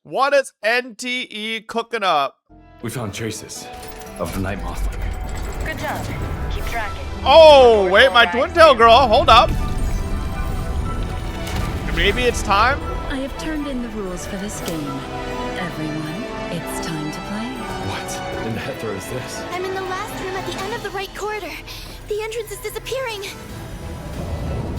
What is NTE cooking up? We found traces of the night mothling. Good job. Keep tracking. Oh, wait, my twin tail girl. Hold up. Maybe it's time? I have turned in the rules for this game. Everyone, it's time to play. What in the head throw is this? I'm in the last room at the end of the right corridor. The entrance is disappearing.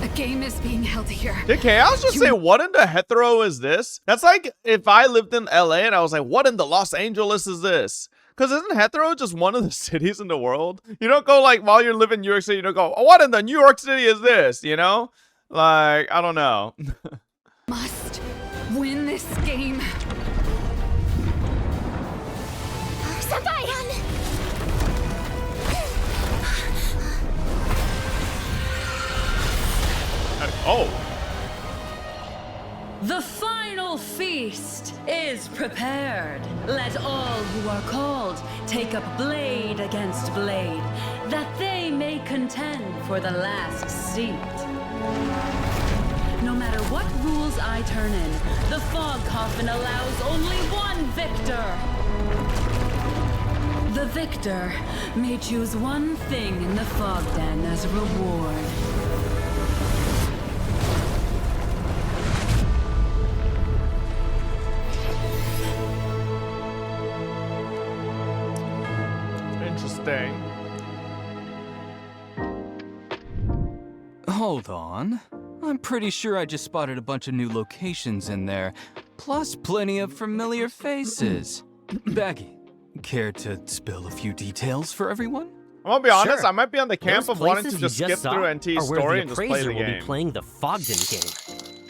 A game is being held here. Did Chaos just say, what in the hetero is this? That's like if I lived in LA and I was like, what in the Los Angeles is this? Because isn't hetero just one of the cities in the world? You don't go like, while you're living in New York City, you don't go, oh, what in the New York City is this? You know? Like, I don't know. Must win this game. Senpai! Oh. The final feast is prepared. Let all who are called take up blade against blade, that they may contend for the last seat. No matter what rules I turn in, the fog coffin allows only one victor. The victor may choose one thing in the fog den as reward. Interesting. Hold on. I'm pretty sure I just spotted a bunch of new locations in there, plus plenty of familiar faces. Baggy, care to spill a few details for everyone? I'm gonna be honest, Sure. I might be on the camp Those of wanting to places just you skip saw through NT's are where story the and just play appraiser the will be game. playing the Fogden game.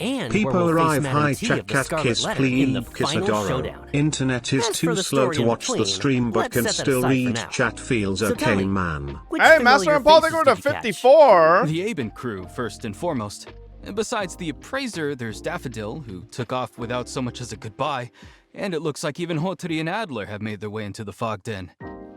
And People where we'll arrive face high, Madam T chat of the cat Scarlet kiss Letter in the please final Kisadoro. showdown. Internet is As too for the slow story to in watch the between, stream but let's can set that still aside for read now. chat feels So tell okay me, man. which Hey, Master familiar and Paul, they faces go to did you catch? 54. The Aben crew, first and foremost. Besides the appraiser, there's Daffodil, who took off without so much as a goodbye, and it looks like even Hotari and Adler have made their way into the fog den.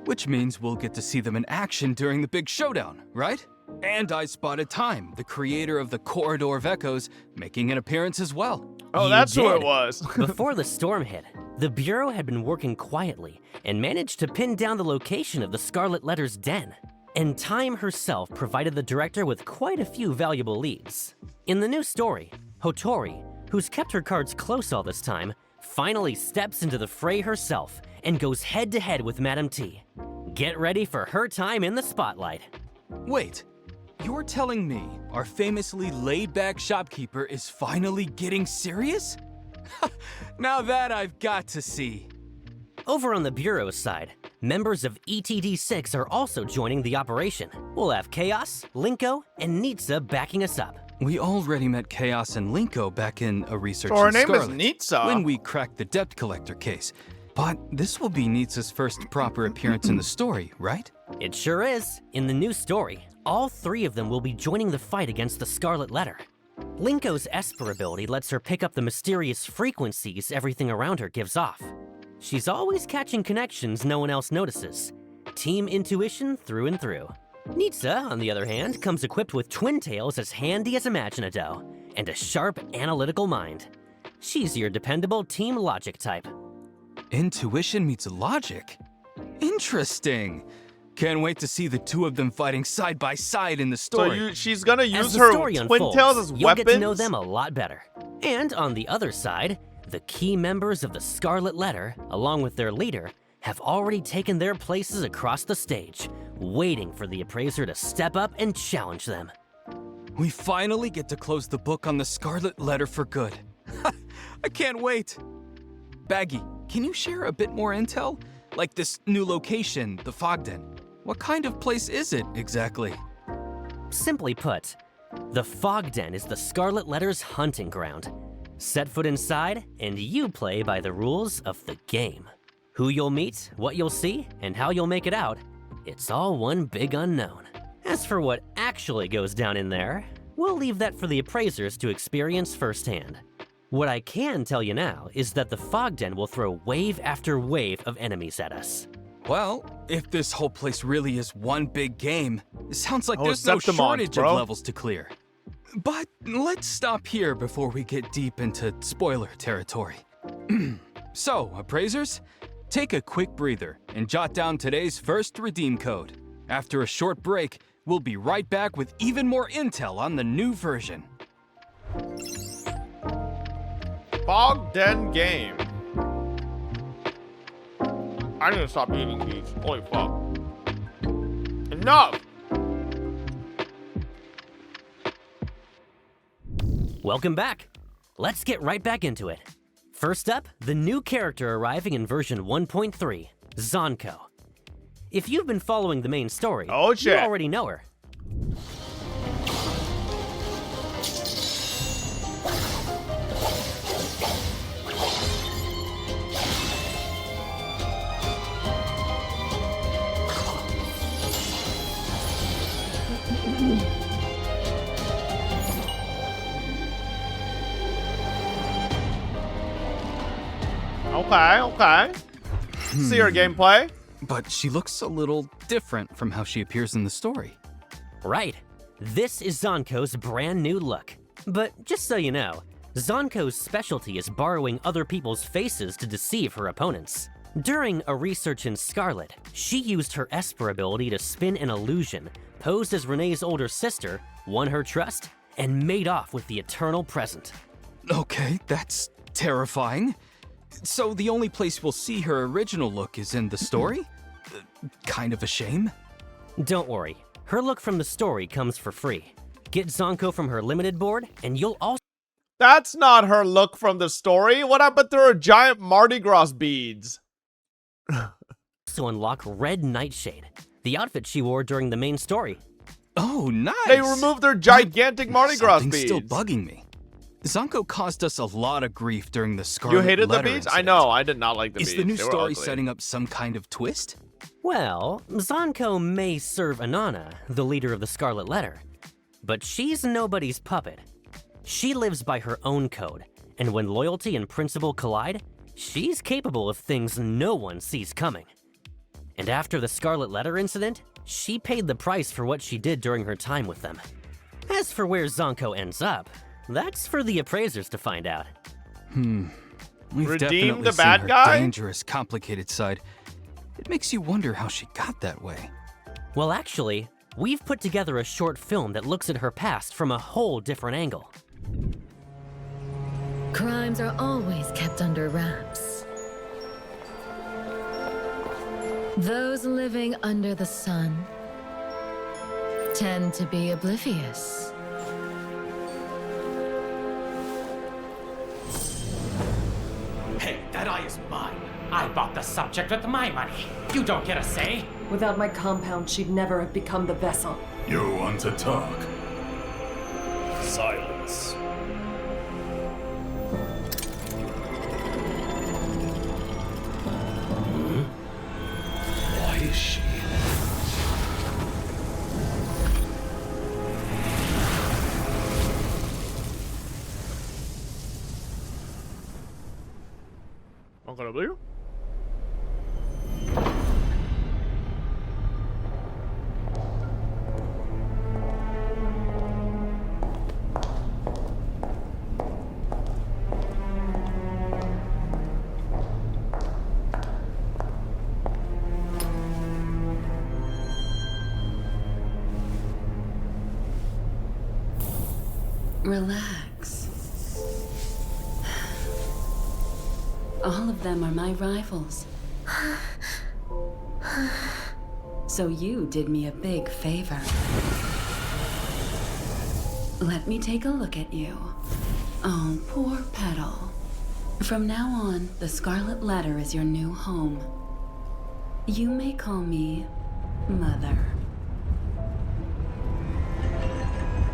Which means we'll get to see them in action during the big showdown, right? And I spotted Time, the creator of the Corridor of Echoes, making an appearance as well. Oh, You that's who it did. was. Before the storm hit, the Bureau had been working quietly and managed to pin down the location of the Scarlet Letter's den. And Time herself provided the director with quite a few valuable leads. In the new story, Hotori, who's kept her cards close all this time, finally steps into the fray herself and goes head-to-head with Madam T. Get ready for her time in the spotlight. Wait, you're telling me our famously laid-back shopkeeper is finally getting serious? Now that I've got to see. Over on the Bureau's side, members of ETD6 are also joining the operation. We'll have Chaos, Linko, and Nitsa backing us up. We already met Chaos and Linko back in a research So her in name is Scarlet Nitsa. when we cracked the debt collector case. But this will be Nitsa's first proper appearance in the story, right? It sure is. In the new story, all three of them will be joining the fight against the Scarlet Letter. Linko's Esper ability lets her pick up the mysterious frequencies everything around her gives off. She's always catching connections no one else notices. Team intuition through and through. Nitsa, on the other hand, comes equipped with twin tails as handy as Imaginado, and a sharp analytical mind. She's your dependable team logic type. Intuition meets logic? Interesting. Can't wait to see the two of them fighting side by side in the So story. she's gonna As use the her story twin unfolds, tails as you'll weapons? get to know them a lot better. And on the other side, the key members of the Scarlet Letter, along with their leader, have already taken their places across the stage, waiting for the appraiser to step up and challenge them. We finally get to close the book on the Scarlet Letter for good. I can't wait. Baggy, can you share a bit more intel? Like this new location, the Fogden. What kind of place is it exactly? Simply put, the Fog Den is the Scarlet Letter's hunting ground. Set foot inside, and you play by the rules of the game. Who you'll meet, what you'll see, and how you'll make it out, it's all one big unknown. As for what actually goes down in there, we'll leave that for the appraisers to experience firsthand. What I can tell you now is that the Fog Den will throw wave after wave of enemies at us. Well, if this whole place really is one big game, it sounds like Oh, there's no Septimons, shortage bro. of levels to clear. But let's stop here before we get deep into spoiler territory. So, appraisers, take a quick breather and jot down today's first redeem code. After a short break, we'll be right back with even more intel on the new version. Fog Den game. I need to stop eating these. Holy fuck. Enough! Welcome back. Let's get right back into it. First up, the new character arriving in version 1.3, Zonko. If you've been following the main story, Oh, you shit. already know her. Okay. See her gameplay. But she looks a little different from how she appears in the story. Right. This is Zonko's brand new look. But just so you know, Zonko's specialty is borrowing other people's faces to deceive her opponents. During a research in Scarlet, she used her Esper ability to spin an illusion, posed as Renee's older sister, won her trust, and made off with the Eternal Present. Okay, that's terrifying. So the only place we'll see her original look is in the story? Kind of a shame. Don't worry, her look from the story comes for free. Get Zonko from her limited board, and you'll also That's not her look from the story. What happened to her giant Mardi Gras beads? unlock Red Nightshade, the outfit she wore during the main story. Oh, nice! They removed their gigantic Mardi Gras Something's beads. still bugging me. Zonko caused us a lot of grief during the Scarlet You hated the Letter beads? I incident. know, I did not like the Is beads. the new They were story ugly. setting up some kind of twist? Well, Zonko may serve Anana, the leader of the Scarlet Letter, but she's nobody's puppet. She lives by her own code, and when loyalty and principle collide, she's capable of things no one sees coming. And after the Scarlet Letter incident, she paid the price for what she did during her time with them. As for where Zonko ends up, that's for the appraisers to find out. We've Redeem definitely the seen bad her guy? dangerous, complicated side. It makes you wonder how she got that way. Well, actually, we've put together a short film that looks at her past from a whole different angle. Crimes are always kept under wraps. Those living under the sun tend to be oblivious. Hey, that eye is mine. I bought the subject with my money. You don't get a say. Without my compound, she'd never have become the vessel. You want to talk? Silence. Why is she? Uncle W? Relax. All of them are my rivals. So you did me a big favor. Let me take a look at you. Oh, poor Petal. From now on, the Scarlet Letter is your new home. You may call me Mother.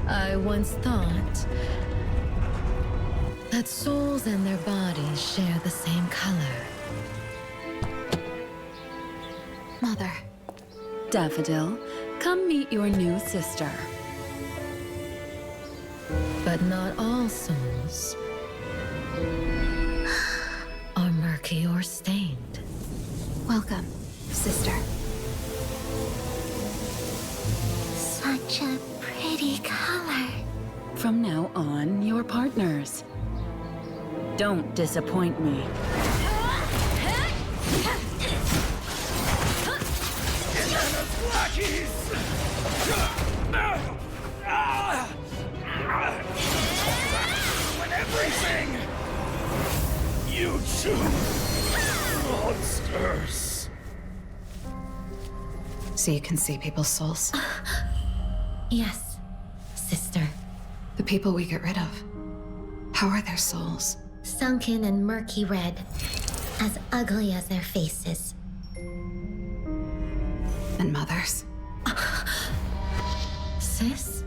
I once thought that souls and their bodies share the same color. Mother. Daffodil, come meet your new sister. But not all souls are murky or stained. Welcome, sister. Such a pretty color. From now on, you're partners. Don't disappoint me. Monsters. So you can see people's souls? Yes, sister. The people we get rid of. How are their souls? Sunken and murky red. As ugly as their faces. And mothers? Sis?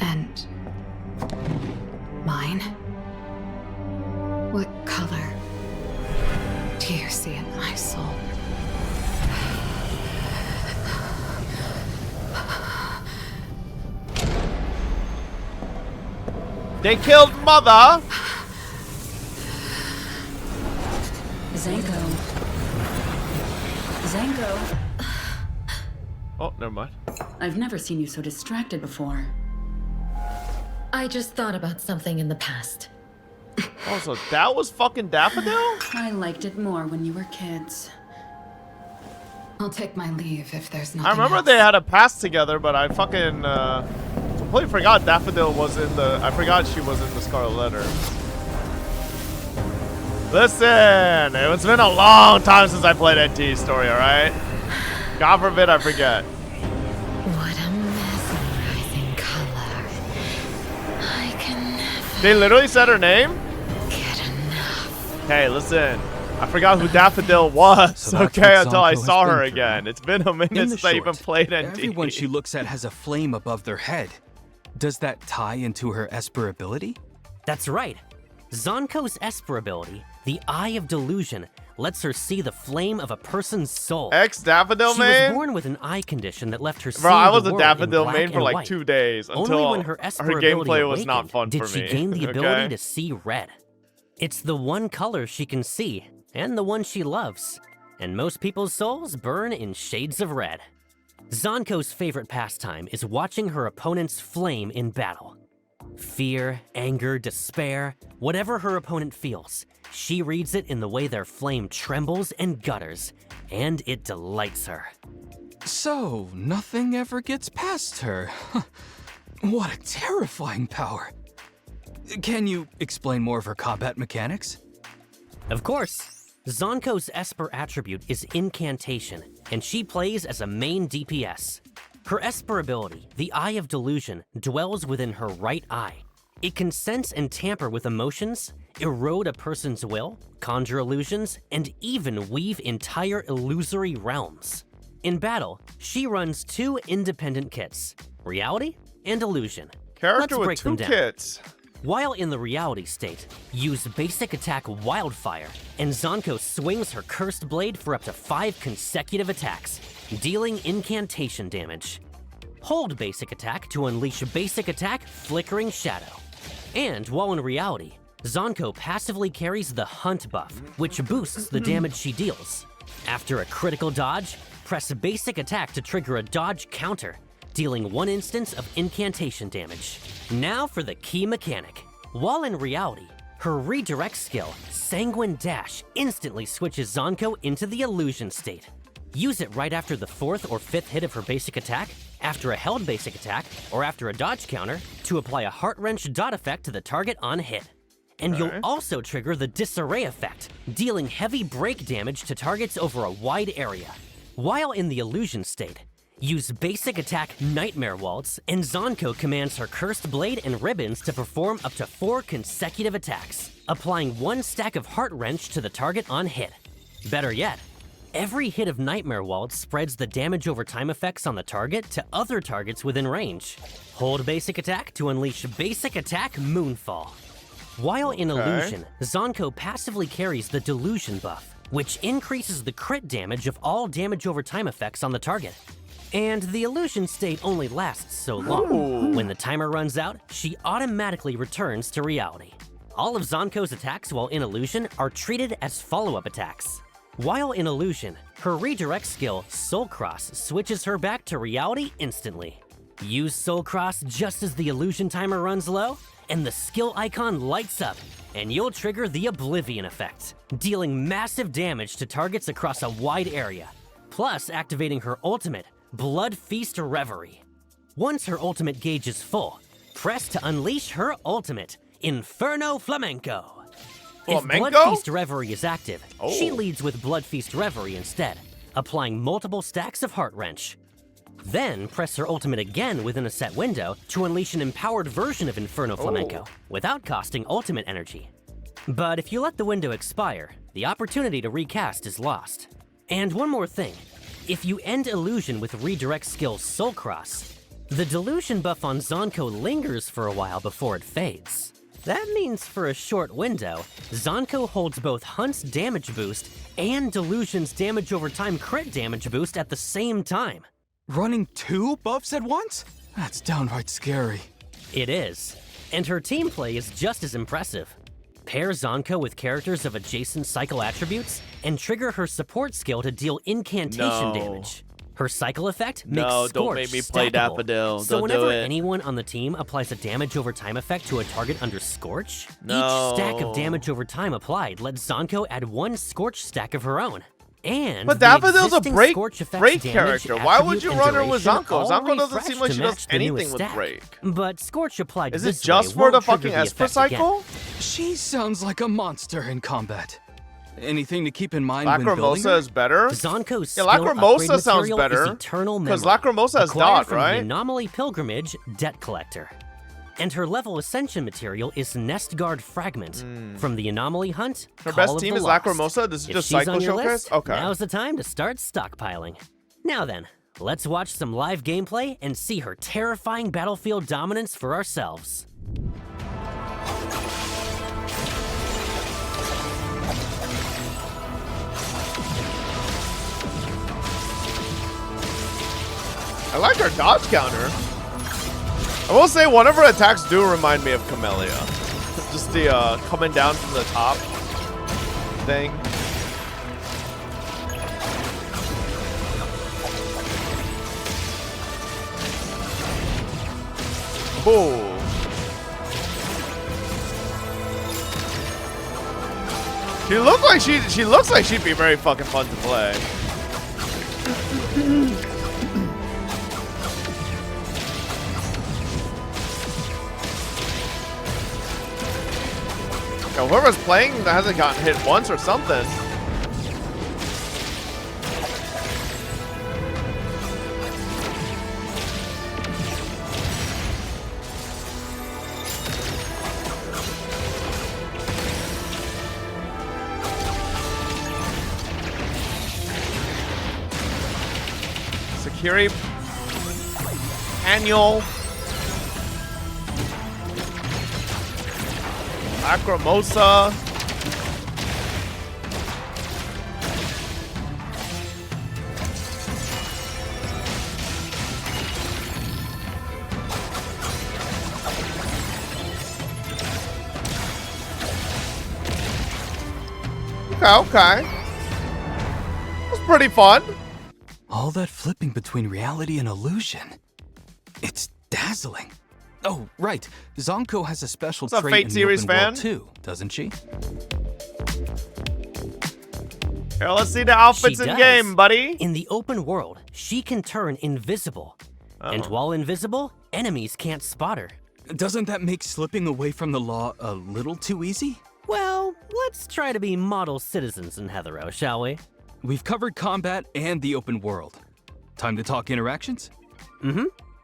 And mine? What color do you see in my soul? They killed Mother. Zanko. Zanko. Oh, never mind. I've never seen you so distracted before. I just thought about something in the past. Oh, so that was fucking Daffodil? I liked it more when you were kids. I'll take my leave if there's nothing I remember else. they had a pass together, but I fucking completely forgot Daffodil was in the. I forgot she was in the Scarlet Letter. Listen, it's been a long time since I played NTE story, alright? God forbid I forget. What a mesmerizing color. I can never They literally said her name? get enough. Hey, listen. I forgot who Daffodil was, So that's okay, what until I Zanko has saw been her through, again. huh? It's been a In minute the since I even short, played everyone she NTE. looks at has a flame above their head. Does that tie into her Esper ability? That's right. Zanko's Esper ability, the Eye of Delusion, lets her see the flame of a person's soul. Ex-Daffodil She main? was born with an eye condition that left her seeing Bro, I was the a world in Daffodil black main for and like white. 2 days Only until when her Esper her ability gameplay was not awakened fun did for she me. gain the ability Okay? to see red. It's the one color she can see, and the one she loves. And most people's souls burn in shades of red. Zanko's favorite pastime is watching her opponent's flame in battle. Fear, anger, despair, whatever her opponent feels, she reads it in the way their flame trembles and gutters, and it delights her. So, nothing ever gets past her. What a terrifying power. Can you explain more of her combat mechanics? Of course. Zanko's Esper attribute is Incantation, and she plays as a main DPS. Her Esper ability, the Eye of Delusion, dwells within her right eye. It can sense and tamper with emotions, erode a person's will, conjure illusions, and even weave entire illusory realms. In battle, she runs 2 independent kits, Reality and Illusion. Character Let's with break 2 them down. kits. While in the reality state, use basic attack Wildfire, and Zanko swings her cursed blade for up to 5 consecutive attacks, dealing incantation damage. Hold basic attack to unleash basic attack Flickering Shadow. And while in reality, Zanko passively carries the Hunt buff, which boosts the damage she deals. After a critical dodge, press basic attack to trigger a dodge counter, dealing 1 instance of incantation damage. Now for the key mechanic. While in reality, her redirect skill, Sanguine Dash, instantly switches Zanko into the illusion state. Use it right after the 4th or 5th hit of her basic attack, after a held basic attack, or after a dodge counter to apply a Heart Wrench dot effect to the target on hit. And you'll also trigger the Disarray effect, dealing heavy break damage to targets over a wide area. While in the illusion state, use basic attack Nightmare Waltz, and Zanko commands her Cursed Blade and Ribbons to perform up to 4 consecutive attacks, applying 1 stack of Heart Wrench to the target on hit. Better yet, every hit of Nightmare Waltz spreads the damage over time effects on the target to other targets within range. Hold basic attack to unleash basic attack Moonfall. While in Illusion, Zanko passively carries the Delusion buff, which increases the crit damage of all damage over time effects on the target. And the illusion state only lasts so long. When the timer runs out, she automatically returns to reality. All of Zanko's attacks while in illusion are treated as follow-up attacks. While in illusion, her redirect skill, Soul Cross, switches her back to reality instantly. Use Soul Cross just as the illusion timer runs low, and the skill icon lights up, and you'll trigger the Oblivion effect, dealing massive damage to targets across a wide area, plus activating her ultimate, Blood Feast Reverie. Once her ultimate gauge is full, Press to unleash her ultimate, Inferno Flamenco. If Flamenco? Blood Feast Reverie is active, she Oh. leads with Blood Feast Reverie instead, applying multiple stacks of Heart Wrench. Then press her ultimate again within a set window to unleash an empowered version of Inferno Flamenco, without costing ultimate energy. But if you let the window expire, the opportunity to recast is lost. And one more thing, if you end Illusion with redirect skill Soul Cross, the Delusion buff on Zonko lingers for a while before it fades. That means for a short window, Zonko holds both Hunt's damage boost and Delusion's damage over time crit damage boost at the same time. Running 2 buffs at once? That's downright scary. It is, and her team play is just as impressive. Pair Zonko with characters of adjacent cycle attributes and trigger her support skill to deal incantation damage. Her cycle effect makes No, Scorch don't make me play stackable. Daffodil. So Don't whenever do it. anyone on the team applies a damage over time effect to a target under Scorch, No. each stack of damage over time applied lets Zonko add 1 Scorch stack of her own. And But the Daffodil's a existing break Scorch effect's damage, character. Why would attribute, you and run her with duration Zonko? all Zonko doesn't refresh seem like to she match does the newest anything with stack. break. But Scorch applied Is this it just way for the won't trigger fucking the Esper effect again. cycle? She sounds like a monster in combat. Anything to keep in mind when building Lacrimosa her? is better? Zonko's Yeah, skill Lacrimosa upgrade sounds material better, is Eternal 'cause Memory, Lacrimosa has acquired dot, from right? the Anomaly Pilgrimage Debt Collector. And her level ascension material is Nestguard Fragment from the Anomaly Hunt. Her Call best of team the is Lost. Lacrimosa? This is If just she's cycle on your showcase? list, Okay. Now's the time to start stockpiling. Now then, let's watch some live gameplay and see her terrifying battlefield dominance for ourselves. I like her dodge counter. I will say one of her attacks do remind me of Camellia. Just the coming down from the top thing. Ooh. She looks like she'd be very fucking fun to play. Yeah, whoever's playing hasn't gotten hit once or something. Sakiri, Annual, Lacrimosa. Okay. That's pretty fun. All that flipping between reality and illusion. It's dazzling. Oh, right. Zonko has a special What's up, trait Fate in the series open world fan? too, doesn't she? Here, let's see the outfits She in does. game, buddy. In the open world, she can turn invisible. And while invisible, enemies can't spot her. Doesn't that make slipping away from the law a little too easy? Well, let's try to be model citizens in Heathero, shall we? We've covered combat and the open world. Time to talk interactions?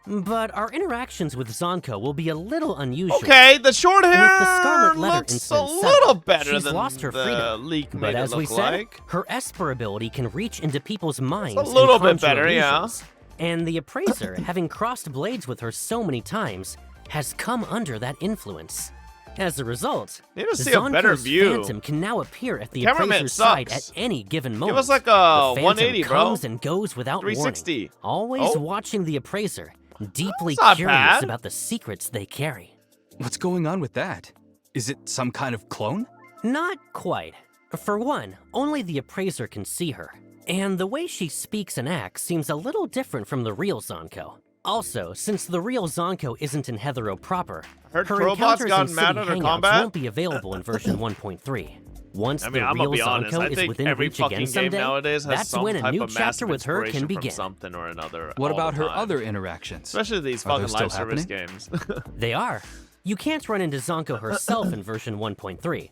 But our interactions with Zonko will be a little unusual. Okay, the short hair With the Scarlet Letter looks a incident little settled, better she's than lost her the freedom. leak But made as it we look said, like. her Esper ability can reach into people's minds a little and bit conjure better, yeah. illusions. And the Appraiser, having crossed blades with her so many times, has come under that influence. As a result, Need to see a better Zonko's view. Phantom can now appear at the Cameraman Appraiser's side sucks. at any given moment. Give us like a The Phantom 180, bro. comes and goes without 360. warning, always Oh. watching the Appraiser, deeply That's not curious bad. about the secrets they carry. What's going on with that? Is it some kind of clone? Not quite. For one, only the Appraiser can see her. And the way she speaks and acts seems a little different from the real Zonko. Also, since the real Zonko isn't in Heathero proper, Heard her Trollbot's encounters gotten in mad City at her Hangouts combat? won't be available in version 1.3. Once I mean, the I'm real gonna be honest. Zonko I is think within every reach fucking again game someday, nowadays has that's some when a type new of chapter massive with her inspiration can from begin. something or another. What all about the her time. other interactions? Especially these Are they fucking still live service happening? games. They are. You can't run into Zonko herself in version 1.3,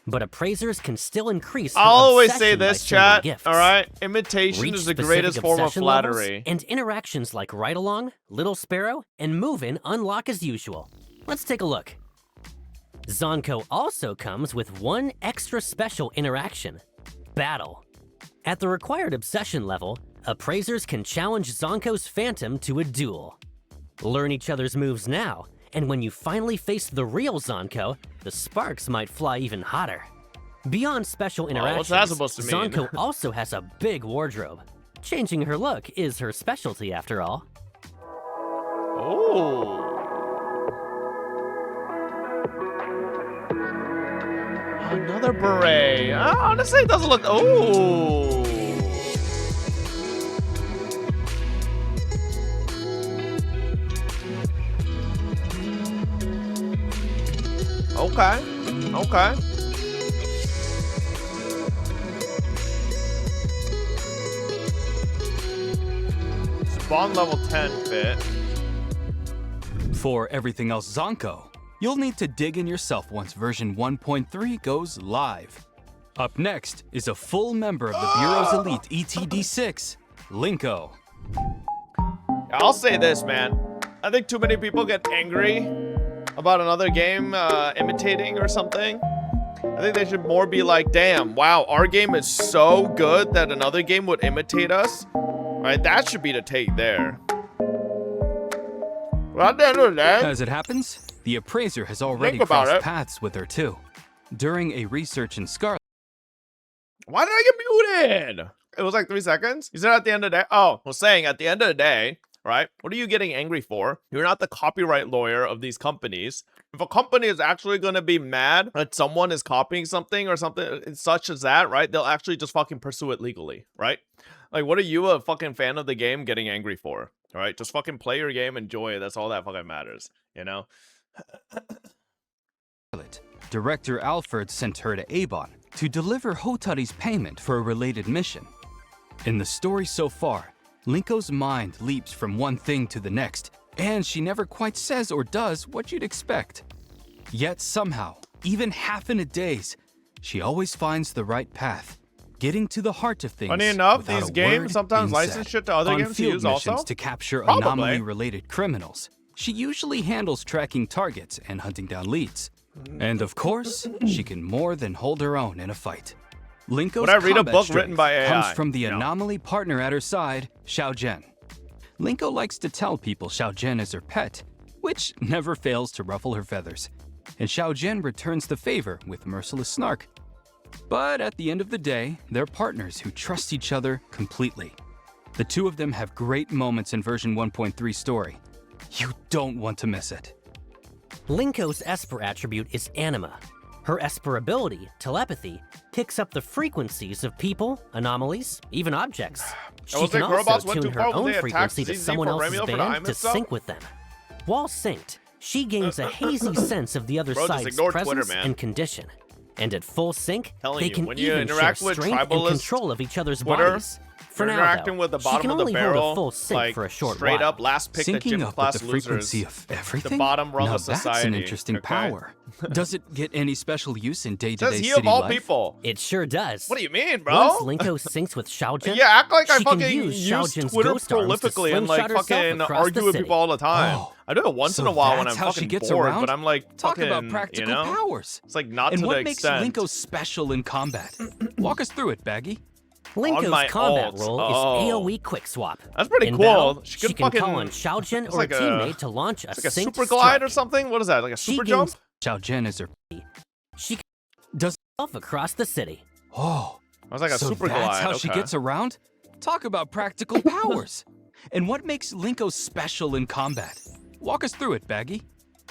but appraisers can still increase her I'll always obsession say by this, sending chat. gifts. All right, imitation Reach is the specific greatest form of obsession levels, flattery. and interactions like Ride Along, Little Sparrow, and Move In unlock as usual. Let's take a look. Zonko also comes with one extra special interaction, Battle. At the required obsession level, appraisers can challenge Zonko's Phantom to a duel. Learn each other's moves now, and when you finally face the real Zonko, the sparks might fly even hotter. Beyond special interactions, what's that supposed to mean? Zonko also has a big wardrobe. Changing her look is her specialty after all. Oh. Another beret. Honestly, it doesn't look. Oh. Okay. Okay. Spawn level 10 fit. For everything else Zonko, you'll need to dig in yourself once version 1.3 goes live. Up next is a full member of the Bureau's elite ETD6, Linko. I'll say this, man. I think too many people get angry about another game imitating or something. I think they should more be like, damn, wow, our game is so good that another game would imitate us. Right? That should be the take there. Well, at the end of the day, As it happens, the appraiser has already Think about crossed it. paths with her too. During a research in Scarlet, why did I get muted? It was like 3 seconds. You said at the end of the day. Oh, I was saying at the end of the day, right? What are you getting angry for? You're not the copyright lawyer of these companies. If a company is actually going to be mad that someone is copying something or something such as that, right? They'll actually just fucking pursue it legally, right? Like, what are you, a fucking fan of the game, getting angry for? All right, just fucking play your game, enjoy it. That's all that fucking matters, you know? Director Alfred sent her to Avon to deliver Hotari's payment for a related mission. In the story so far, Linko's mind leaps from one thing to the next, and she never quite says or does what you'd expect. Yet somehow, even half in a daze, she always finds the right path, getting to the heart of things. Funny enough, without these a games word sometimes being license said. shit to other On games to field use missions also? to capture Probably. anomaly-related criminals, she usually handles tracking targets and hunting down leads. And of course, she can more than hold her own in a fight. Linko's Would I read a combat book written strength by AI? comes from the No. anomaly partner at her side, Xiao Zhen. Linko likes to tell people Xiao Zhen is her pet, which never fails to ruffle her feathers. And Xiao Zhen returns the favor with merciless snark. But at the end of the day, they're partners who trust each other completely. The two of them have great moments in version 1.3 story. You don't want to miss it. Linko's Esper attribute is Anima. Her Esper ability, telepathy, picks up the frequencies of people, anomalies, even objects. She was can like, Girl Boss also went tune too her far when own they attacked frequency to ZZ someone for else's Romeo for the band Hymen to stuff? sync with them. While synced, she gains a hazy sense of the other Bro, just side's ignore Twitter, presence man. and condition. And at full sync, Telling they you, can when you even interact share with strength and tribalist control of each other's Twitter, bodies. For you're now, interacting though, with the she bottom can of the only barrel, hold a full sync like for a short straight while. up last pick the Syncing gym up class with the losers. frequency of everything? The bottom rung now of society. That's an interesting okay? power. Does it get any special use in day-to-day Says he city of all life? people. It sure does. What do you mean, bro? Once Linko syncs with Xiao Zhen, Yeah, act like I she can fucking use use Xiao Zhen's Twitter ghost arms to prolifically and like slingshot herself fucking across argue the with city. people all the time. Oh, I do it once so in a while when that's I'm how fucking she gets bored, around? but I'm like, Talk fucking, about practical you know? powers. It's like not And to what the makes extent. Linko special in combat? Walk us through it, Baggy. Linko's my combat ults. role Oh. is AoE quick swap. That's pretty In cool. battle, She she could can fucking- call on Xiao Zhen it's or like a a- teammate to launch a It's like a synced super glide or strike. something? What is that? Like a She super gains- jump? Xiao Zhen is her. She Does off across the city. oh, I was like a so super that's glide. how she okay. gets around? Talk about practical powers. And what makes Linko special in combat? Walk us through it, Baggy.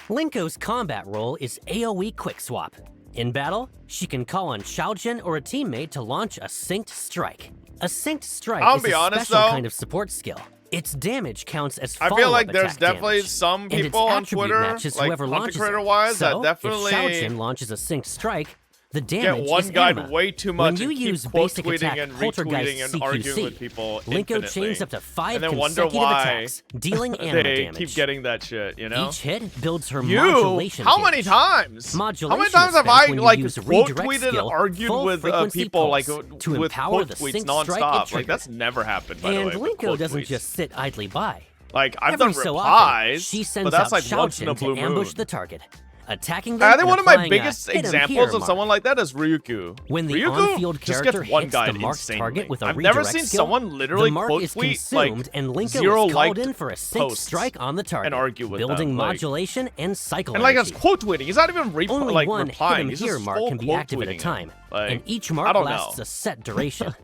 Linko's combat role is AoE quick swap. In battle, she can call on Xiao Zhen or a teammate to launch a synced strike. A synced strike I'll is be a honest, special though. kind of support skill. Its damage counts as I follow-up feel like there's attack definitely damage. some And its people on attribute Twitter, matches like whoever content launches creator it. wise, So, that definitely if Xiao Zhen launches a synced strike, The damage Get one is guy anima. way too When much you and use keep quote basic tweeting attack and Poltergeist retweeting and CQC, arguing with people Linko infinitely. chains up to 5 and then wonder consecutive why attacks, dealing anima they damage. keep getting that shit, you know? Each hit builds her You? modulation How damage. many times? Modulation How many times is have spent I when you like use quote redirect tweeted and skill, argued full with frequency people like pulse, to with empower quote the tweets sync strike nonstop? and Like that's never happened by the And way. with Linko quote doesn't tweets. just sit idly by. Like I've Every done so replies, often, she sends but that's out like once in a Shaojin blue to ambush moon. the target, attacking them I think and one of my applying a biggest hit 'em examples here of mark. someone like that is Ryukyu. When the Ryukyu on-field just character gets one hits guy the marked insanely. target with a I've never redirect seen skill, someone literally the mark quote is tweet consumed like and Linko zero is called liked in for a sync posts strike on the target, and argue with building them, like- modulation and cycle and like energy. that's quote tweeting. He's not even Only like one replying. hit 'em He's here just mark full can be quote active at a tweeting it. time, Like, and each I mark don't lasts know. a set duration.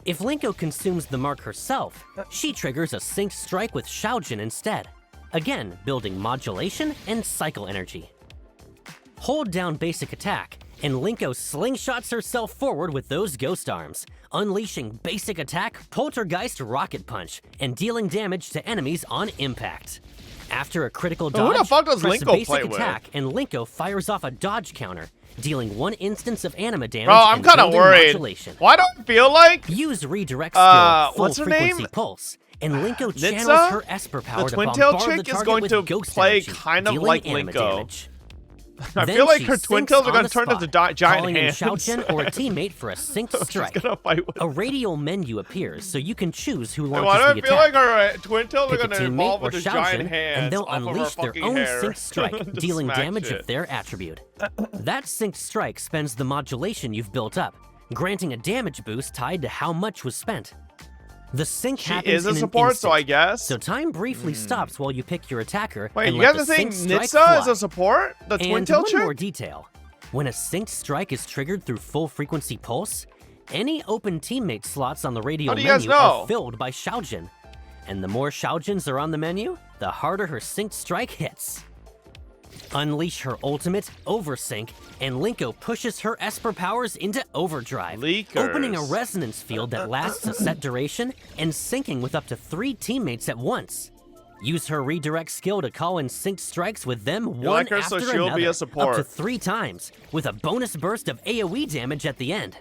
If Linko consumes the mark herself, she triggers a sync strike with Shaojin instead, again building modulation and cycle energy. Hold down basic attack, and Linko slingshots herself forward with those ghost arms, unleashing basic attack Poltergeist Rocket Punch and dealing damage to enemies on impact. After a critical Who the dodge, fuck does press Linko basic play with? attack, and Linko fires off a dodge counter, dealing 1 instance of anima damage. Bro, I'm and kind of building worried. modulation. Why don't I feel like Use redirect skill, full what's her frequency name? pulse, and Linko Nitsa? channels her Esper power The to twin tail bombard the chick is target going with to ghost play energy, kind of dealing like anima Linko. damage. I Then feel like she her twin sinks tails are on gonna the turn into spot, giant calling in hands. Shaojin or a teammate for a synced She's strike. gonna fight with. A radial menu appears, so you can choose who Why launches do I the feel attack. like her twin tails are Pick a gonna teammate evolve or with the giant Shaojin, hands and they'll off of her unleash their fucking own hair. synced strike, To dealing smack damage shit. of their attribute. That synced strike spends the modulation you've built up, granting a damage boost tied to how much was spent. The sync She happens is a in an support, so I instant, guess. so time briefly stops while you pick your attacker. Wait, and you let guys the think synced strike Nitsa is fly. a support? The twin And tail one chick? more detail. When a synced strike is triggered through full frequency pulse, any open teammate slots on the radial How do you guys menu know? are filled by Shaojin. And the more Shaojins are on the menu, the harder her synced strike hits. Unleash her ultimate, Oversync, and Linko pushes her Esper powers into overdrive, opening a Leakers. resonance field that lasts a set duration and syncing with up to 3 teammates at once. Use her redirect skill to call in synced strikes with them one like her, so after she'll another, be a up to support. 3 times, with a bonus burst of AoE damage at the end.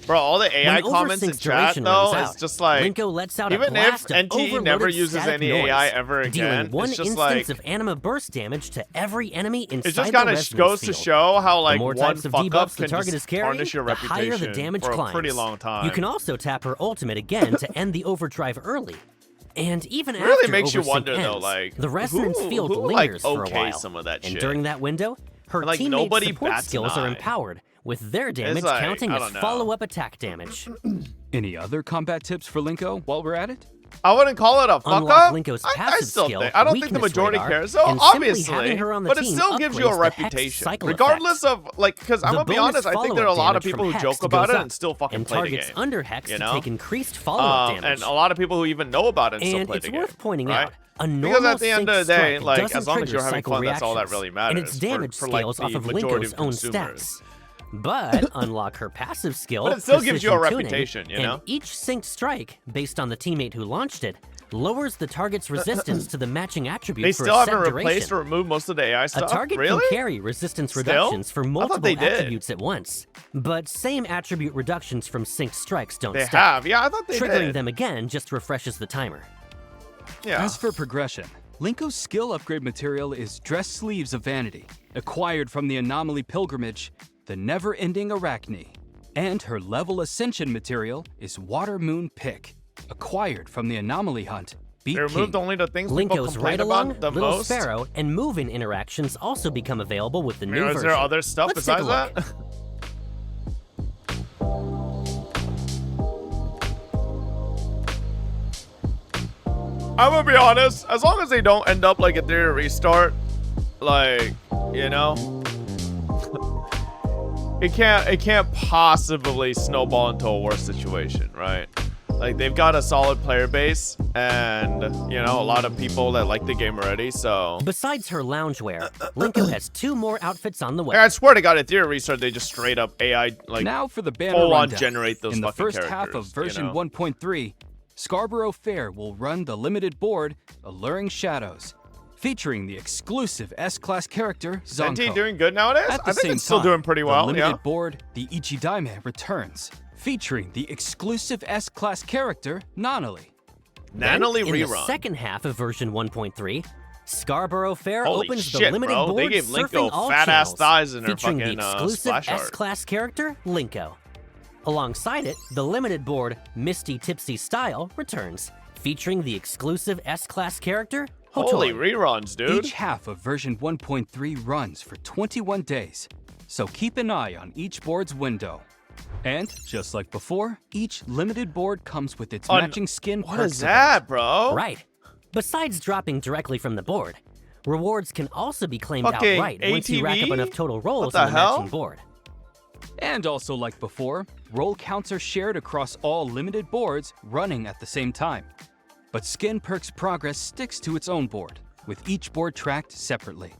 Bro, all the AI When comments in Oversync's chat duration though runs is out, just like Linko lets out a even if blast of NTE never overloaded uses static any noise, AI ever again, dealing 1 it's just instance like of anima burst damage to every enemy inside it just the kind of resonance goes to field. show how The like more one types of fuck up debuffs the can target is just carrying, tarnish your the higher reputation the damage for a climbs. pretty long time. You can also tap her ultimate again to end the overdrive early. And even It really after makes you Oversync wonder ends, though, like the resonance who, field who like lingers for a okay while. some of that and shit. during that window, her And, like, teammates' nobody support bats an skills are eye. empowered, with their damage like, counting I as don't know. follow-up attack damage. Any other combat tips for Linko while we're at it? I wouldn't call it a fuck Unlock up. Linko's I passive still skill, think I don't think the weakness majority radar, cares. So and simply obviously, having her on the but it team still gives you a upgrades the Hex reputation, cycle regardless of like. Because I'm The gonna be bonus honest, I think there are a follow-up lot of damage people who from joke Hex about goes it up, and still fucking and play the targets game. under Hex You to know, take increased follow-up damage. and a lot of people who even know about it and still And play it's the game. worth pointing right? out, a Because normal at the end of the synced day, strike like doesn't as long as trigger you're having cycle fun, that's all that reactions, really matters. and its damage for like scales off the of majority Linko's of own consumers. stats. But unlock her passive skill, But it still gives you a precision tuning, reputation, you know? And each synced strike, based on the teammate who launched it, lowers the target's resistance to the matching attribute They for still a set haven't replaced duration. or removed most of the AI A stuff. target Really? can carry resistance Still? reductions for I thought multiple they did. attributes at once, but same attribute reductions from synced strikes don't They stack. have. Yeah, I thought they Triggering did. them again just refreshes the timer. Yeah. As for progression, Linko's skill upgrade material is Dress Sleeves of Vanity, acquired from the Anomaly Pilgrimage, the Never-Ending Arachne. And her level ascension material is Water Moon Pick, acquired from the Anomaly Hunt. Beat They removed King. only the things people Linko's complain ride-along, about the Little most. Sparrow, and move-in interactions also become available with the new Is version. there other stuff Let's take a besides look. that? I'm gonna be honest, as long as they don't end up like a theory restart, like, you know, it can't possibly snowball into a worse situation, right? Like, they've got a solid player base and, you know, a lot of people that like the game already, so. Besides her loungewear, Linko has 2 more outfits on the way. I swear to God, at theory restart, they just straight up AI, like, Now for the banner full on rundown. generate those In the fucking first half characters, of version you know? 1.3, Scarborough Fair will run the limited board Alluring Shadows. featuring the exclusive S-Class character Zonko. NTE doing good nowadays? At the I think same it's still time, doing pretty well. The limited Yeah. board, the Ichidaime, returns, featuring the exclusive S-Class character Nanali. Nanali In the rerun. second half of version 1.3, Scarborough Fair Holy opens shit, the limited bro. They board gave surfing Linko all fat-ass channels, thighs in her featuring fucking, the exclusive splash art. S-Class character Linko. Alongside it, the limited board Misty Tipsy Style returns, featuring the exclusive S-Class character Hotori. Holy reruns, dude. Each half of version 1.3 runs for 21 days, so keep an eye on each board's window. And, just like before, each limited board comes with its matching skin What perks is that, event. bro? Right. Besides dropping directly from the board, rewards can also be claimed Fucking outright once you rack up ATV? enough total rolls the on the hell? matching board. And also like before, roll counts are shared across all limited boards running at the same time. But Skin Perks progress sticks to its own board, with each board tracked separately.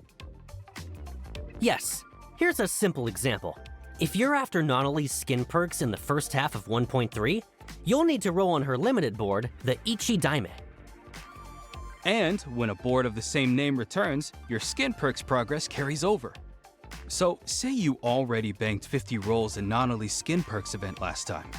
Yes, here's a simple example. If you're after Nanali's skin perks in the first half of 1.3, you'll need to roll on her limited board, the Ichidaime. And when a board of the same name returns, your Skin Perks progress carries over. So, say you already banked 50 rolls in Nanali's Skin Perks event last time.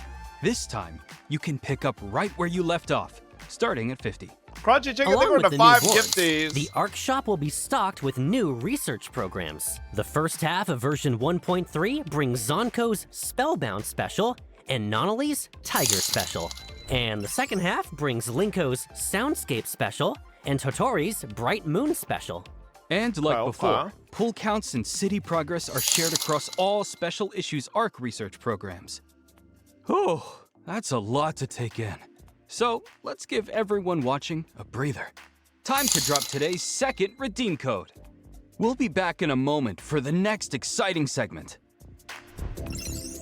This time, you can pick up right where you left off, starting at 50. Crunchy Chicken, Along they were with to the 5 new boards, gifties. the ARC shop will be stocked with new research programs. The first half of version 1.3 brings Zonko's Spellbound special and Nanali's Tiger special. And the second half brings Linko's Soundscape special and Totori's Bright Moon special. And like Okay. before, pull counts and city progress are shared across all special issues ARC research programs. Whew, that's a lot to take in. So let's give everyone watching a breather. Time to drop today's second redeem code. We'll be back in a moment for the next exciting segment.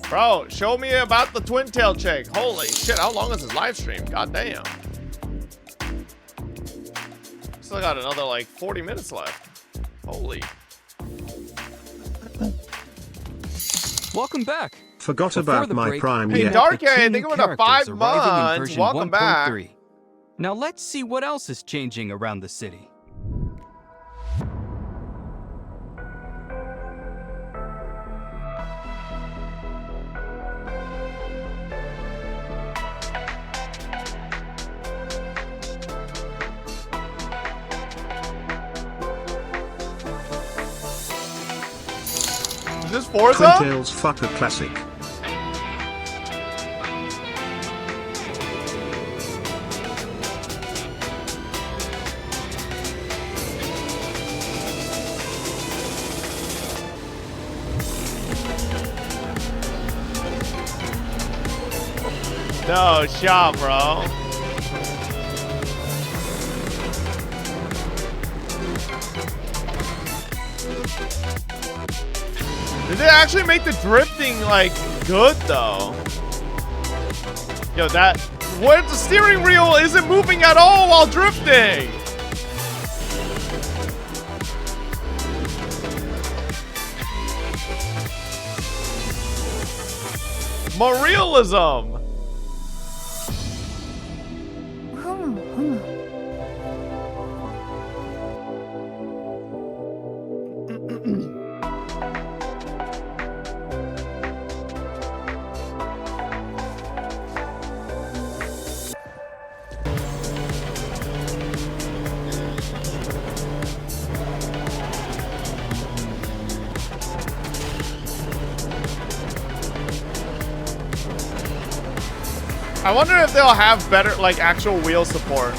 Bro, show me about the twin tail chick. Holy shit, how long is this live stream? God damn. Still got another like 40 minutes left. Holy. Welcome back. Forgot Before about the my break, prime we Hey, yet. met Dark the two I think new it was a 5 characters arriving in months. version Welcome back. 1.3. Now let's see what else is changing around the city. Is this Forza? Twin Tails fucker classic. No shot, bro. Did they actually make the drifting like good though? Yo, that what the steering wheel isn't moving at all while drifting. More realism. I wonder if they'll have better, like, actual wheel support.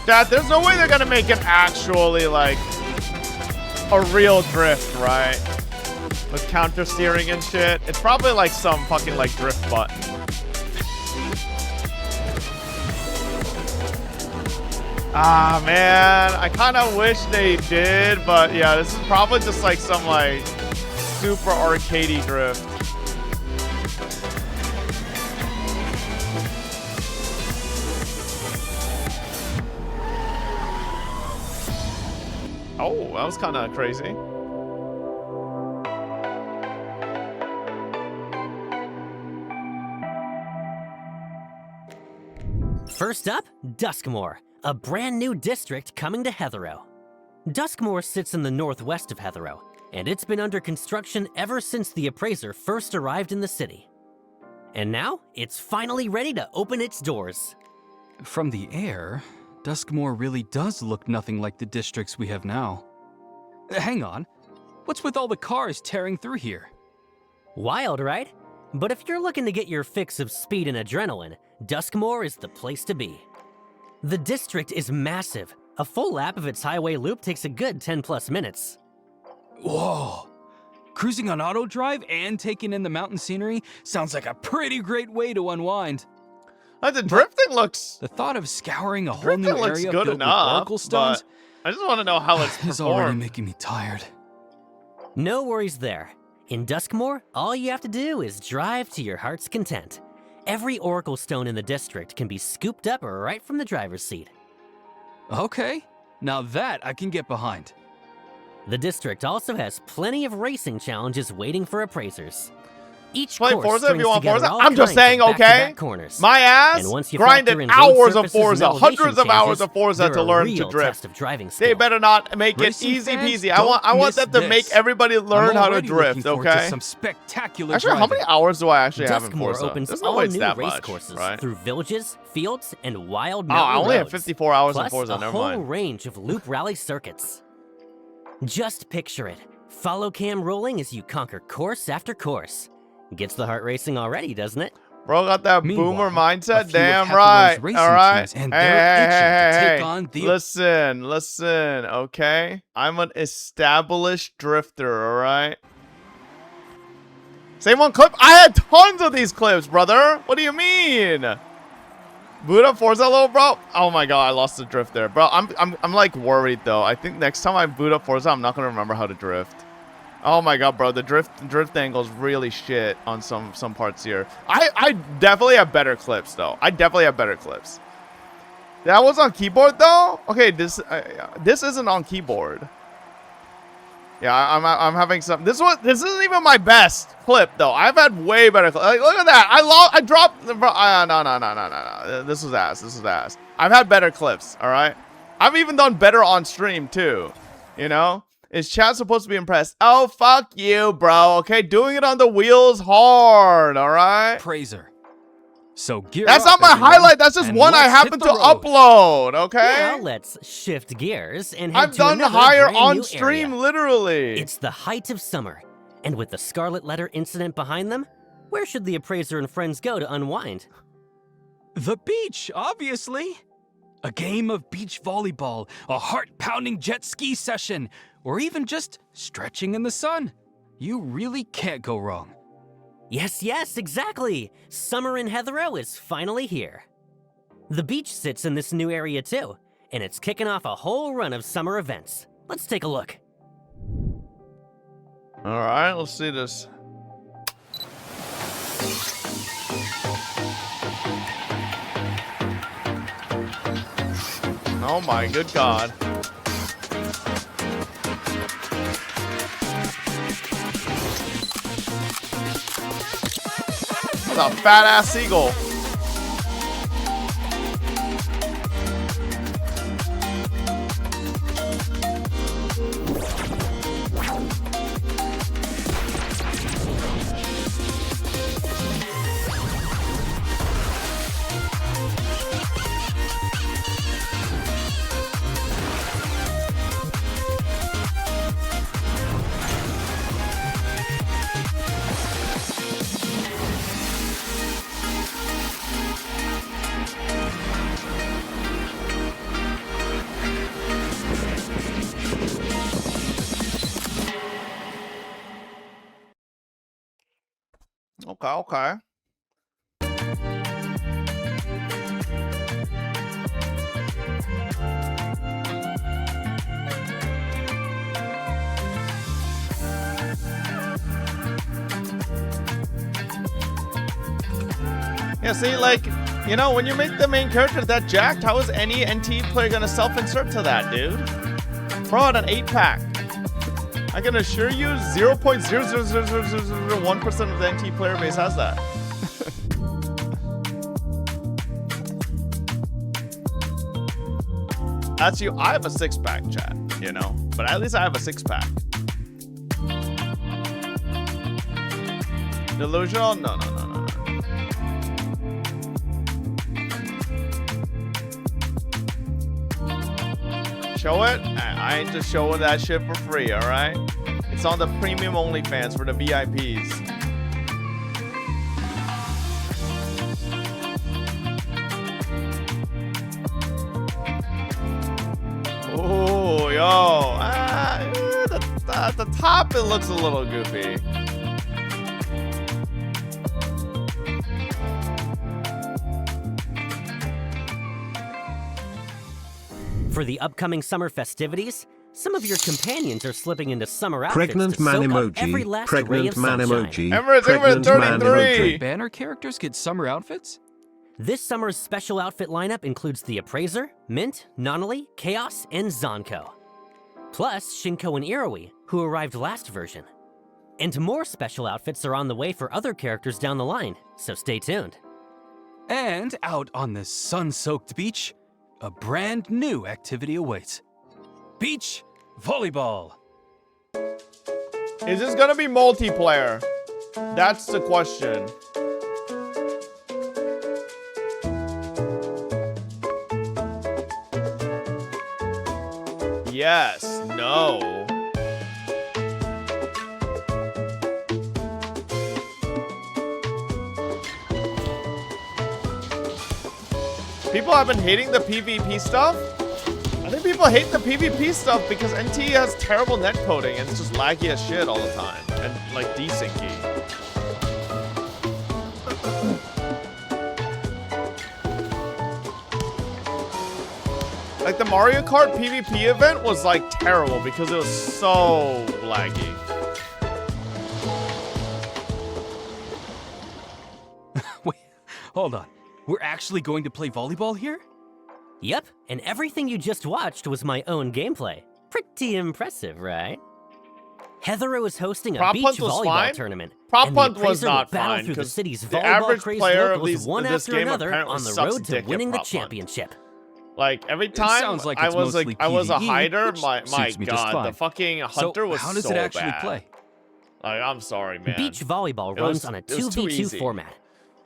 Dad, there's no way they're gonna make it actually like a real drift, right? With counter steering and shit. It's probably like some fucking like drift button. Ah, man. I kind of wish they did, but yeah, this is probably just like some like super arcadey drift. Oh, that was kind of crazy. First up, Duskmoor, a brand new district coming to Heathrow. Duskmoor sits in the northwest of Heathrow, and it's been under construction ever since the appraiser first arrived in the city. And now, it's finally ready to open its doors. From the air, Duskmoor really does look nothing like the districts we have now. Hang on, what's with all the cars tearing through here? Wild, right? But if you're looking to get your fix of speed and adrenaline, Duskmoor is the place to be. The district is massive. A full lap of its highway loop takes a good 10+ minutes. Whoa! Cruising on auto drive and taking in the mountain scenery sounds like a pretty great way to unwind. The drifting looks... The thought of scouring a whole new area good built enough, with oracle stones I just want to know how it's is already performed. making me tired. No worries there. In Duskmoor, all you have to do is drive to your heart's content. Every oracle stone in the district can be scooped up right from the driver's seat. Okay, now that I can get behind. The district also has plenty of racing challenges waiting for appraisers. Each Play course Forza if you strings want together Forza. all I'm just kinds of saying, okay? back-to-back corners. My ass And once you grinded factor in road hours of surfaces and Forza, elevation hundreds of hours changes, of Forza they're to a learn to real drift. test of driving They skill. better not make it Racing easy fans, peasy. I want don't them to miss make this. everybody learn I'm how to already drift, looking forward to okay? some spectacular Actually, how many driving. hours do I actually have in Duskmoor Forza? opens There's no all way it's new that race much, courses right? through villages, fields, and wild Oh, I mountain only have roads. 54 hours in Plus Forza, a never whole mind. range of loop rally circuits. Just picture it. Follow cam rolling as you conquer course after course. Gets the heart racing already, doesn't it? Bro got that Meanwhile, boomer a mindset. few of Damn Heathrow's right. racing All right. teams, and they're itching to take on the- Listen. Okay, I'm an established drifter. All right. Same one clip. I had tons of these clips, brother. What do you mean? Boot up Forza, little bro. Oh my god, I lost the drift there, bro. I'm like worried though. I think next time I boot up Forza, I'm not gonna remember how to drift. Oh my god, bro, the drift angle is really shit on some parts here. I definitely have better clips though. I definitely have better clips. That was on keyboard though. Okay, this isn't on keyboard. Yeah, I'm having some. This isn't even my best clip though. I've had way better. Like, look at that. I dropped. No. This was ass. I've had better clips. All right. I've even done better on stream too. You know. Is chat supposed to be impressed? Oh, fuck you, bro. Okay, doing it on the wheels hard, all right? Praiser. So gear That's up, not my everyone, highlight. That's just and one I let's happen hit to the road. upload, okay? Now let's shift gears and head I've to done another higher brand on new stream, area. literally. It's the height of summer, and with the Scarlet Letter incident behind them, where should the appraiser and friends go to unwind? The beach, obviously. A game of beach volleyball, a heart-pounding jet ski session, or even just stretching in the sun. You really can't go wrong. Yes, exactly. Summer in Heathrow is finally here. The beach sits in this new area too, and it's kicking off a whole run of summer events. Let's take a look. All right, let's see this. Oh my good god. That's a fat ass seagull. Okay. Yeah, see, like, you know, when you make the main character that jacked, how is any NTE player gonna self-insert to that, dude? Throw out an 8-pack. I can assure you 0.00001% of the NTE player base has that. That's you. I have a 6-pack, chat, you know, but at least I have a 6-pack. Delusional? No. Show it? I ain't just showing that shit for free, alright? It's on the premium OnlyFans for the VIPs. Oh, yo. At the top, it looks a little goofy. For the upcoming summer festivities, some of your companions are slipping into summer outfits Pregnant to man soak up emoji. every last ray of Pregnant man sunshine. emoji. Emirates, Pregnant man 33. emoji. Banner characters get summer outfits? This summer's special outfit lineup includes the Appraiser, Mint, Nonali, Chaos, and Zonko. Plus Shinko and Iroi, who arrived last version. And more special outfits are on the way for other characters down the line, so stay tuned. And out on the sun-soaked beach, a brand new activity awaits. Beach volleyball. Is this gonna be multiplayer? That's the question. Yes, no. People have been hating the PvP stuff. I think people hate the PvP stuff because NTE has terrible netcoding and it's just laggy as shit all the time. And like desyncy. Like the Mario Kart PvP event was like terrible because it was so laggy. Wait, hold on. We're actually going to play volleyball here? Yep, and everything you just watched was my own gameplay. Pretty impressive, right? Heathero is hosting a Prop beach Hunt was volleyball fine. tournament. Prop and the Hunt was Appraiser will not battle fine through the because city's the volleyball average crazed player of locals one this after game another apparently on the sucks road to dick at winning the Prop Hunt. championship. Like every time sounds like I it's was mostly I was a PvE, hider, which my suits me just god, fine. the fucking hunter So was how does so it actually bad. play? Like, I'm sorry, man. Beach volleyball It runs was- on a it was too 2v2 easy. format.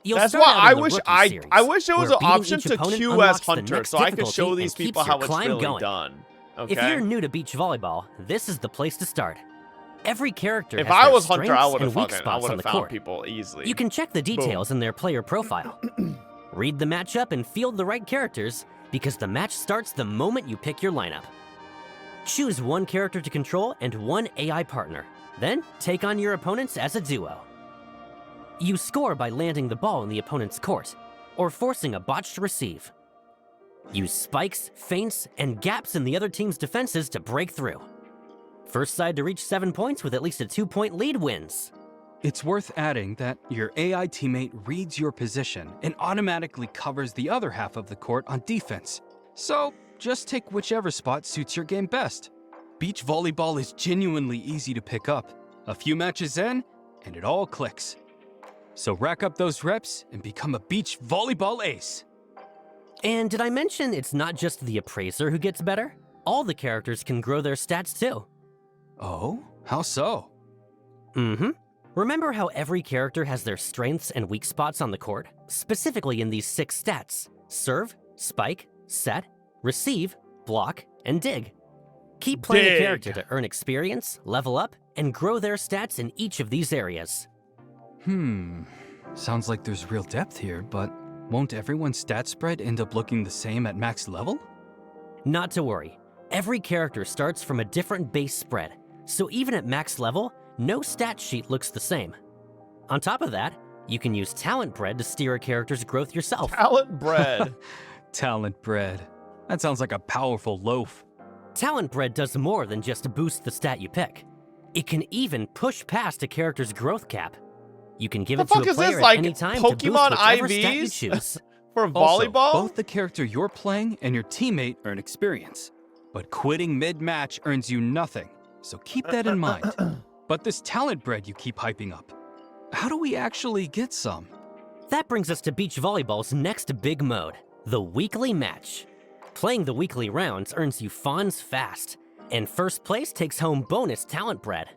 You'll That's start why out I in the wish rookie I series, wish there was where an beating option each to opponent queue as unlocks the hunter next so I could difficulty show and these keeps people your how it's climb really going. done. Okay. If you're new to beach volleyball, this is the place to start. Every character If has I their was hunter, I strengths would have and weak fucking spots on the found court. people easily. You can check the details in their player profile. Read the matchup and field the right characters, because the match starts the moment you pick your lineup. Choose one character to control and one AI partner. Then take on your opponents as a duo. You score by landing the ball in the opponent's court, or forcing a botched receive. Use spikes, feints, and gaps in the other team's defenses to break through. First side to reach 7 points with at least a 2-point lead wins. It's worth adding that your AI teammate reads your position and automatically covers the other half of the court on defense. So just take whichever spot suits your game best. Beach volleyball is genuinely easy to pick up. A few matches in, and it all clicks. So rack up those reps and become a beach volleyball ace. And did I mention it's not just the Appraiser who gets better? All the characters can grow their stats too. Oh? How so? Remember how every character has their strengths and weak spots on the court? Specifically in these 6 stats: serve, spike, set, receive, block, and dig. Keep playing a character to earn experience, level up, and grow their stats in each of these areas. Sounds like there's real depth here, but won't everyone's stat spread end up looking the same at max level? Not to worry. Every character starts from a different base spread, so even at max level, no stat sheet looks the same. On top of that, you can use talent bread to steer a character's growth yourself. Talent bread. Talent bread. That sounds like a powerful loaf. Talent bread does more than just boost the stat you pick. It can even push past a character's growth cap. You can give The it to fuck a is this, player like, at any time Pokemon to boost whichever stat you IVs? choose. For Also, volleyball? both the character you're playing and your teammate earn experience. But quitting mid-match earns you nothing, so keep that in mind. But this talent bread you keep hyping up, how do we actually get some? That brings us to beach volleyball's next big mode, the weekly match. Playing the weekly rounds earns you Fawns fast, and first place takes home bonus talent bread.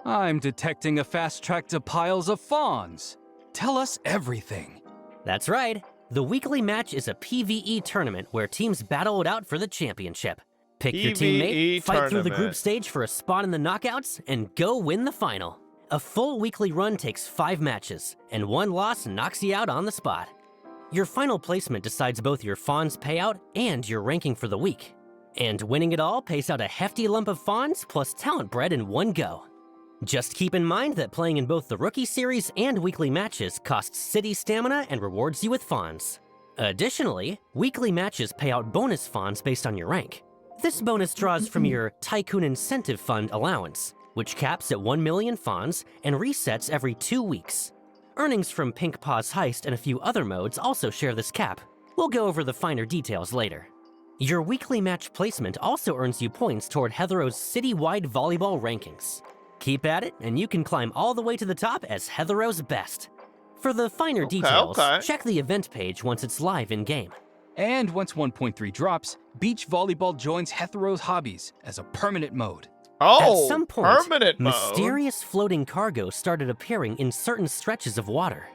I'm detecting a fast track to piles of fawns. Tell us everything. That's right. The weekly match is a PvE tournament where teams battle it out for the championship. Pick your teammate, fight through the group stage for a spot in the knockouts, and go win the final. A full weekly run takes 5 matches, and 1 loss knocks you out on the spot. Your final placement decides both your Fawns payout and your ranking for the week. And winning it all pays out a hefty lump of Fawns plus talent bread in one go. Just keep in mind that playing in both the Rookie Series and weekly matches costs city stamina and rewards you with Fawns. Additionally, weekly matches pay out bonus Fawns based on your rank. This bonus draws from your Tycoon Incentive Fund allowance, which caps at 1 million Fawns and resets every 2 weeks. Earnings from Pink Paw's Heist and a few other modes also share this cap. We'll go over the finer details later. Your weekly match placement also earns you points toward Heathero's citywide volleyball rankings. Keep at it, and you can climb all the way to the top as Heathero's best. For the finer details, check the event page once it's live in-game. And once 1.3 drops, beach volleyball joins Heathero's hobbies as a permanent mode. Oh, at some point, permanent mode. mysterious floating cargo started appearing in certain stretches of water.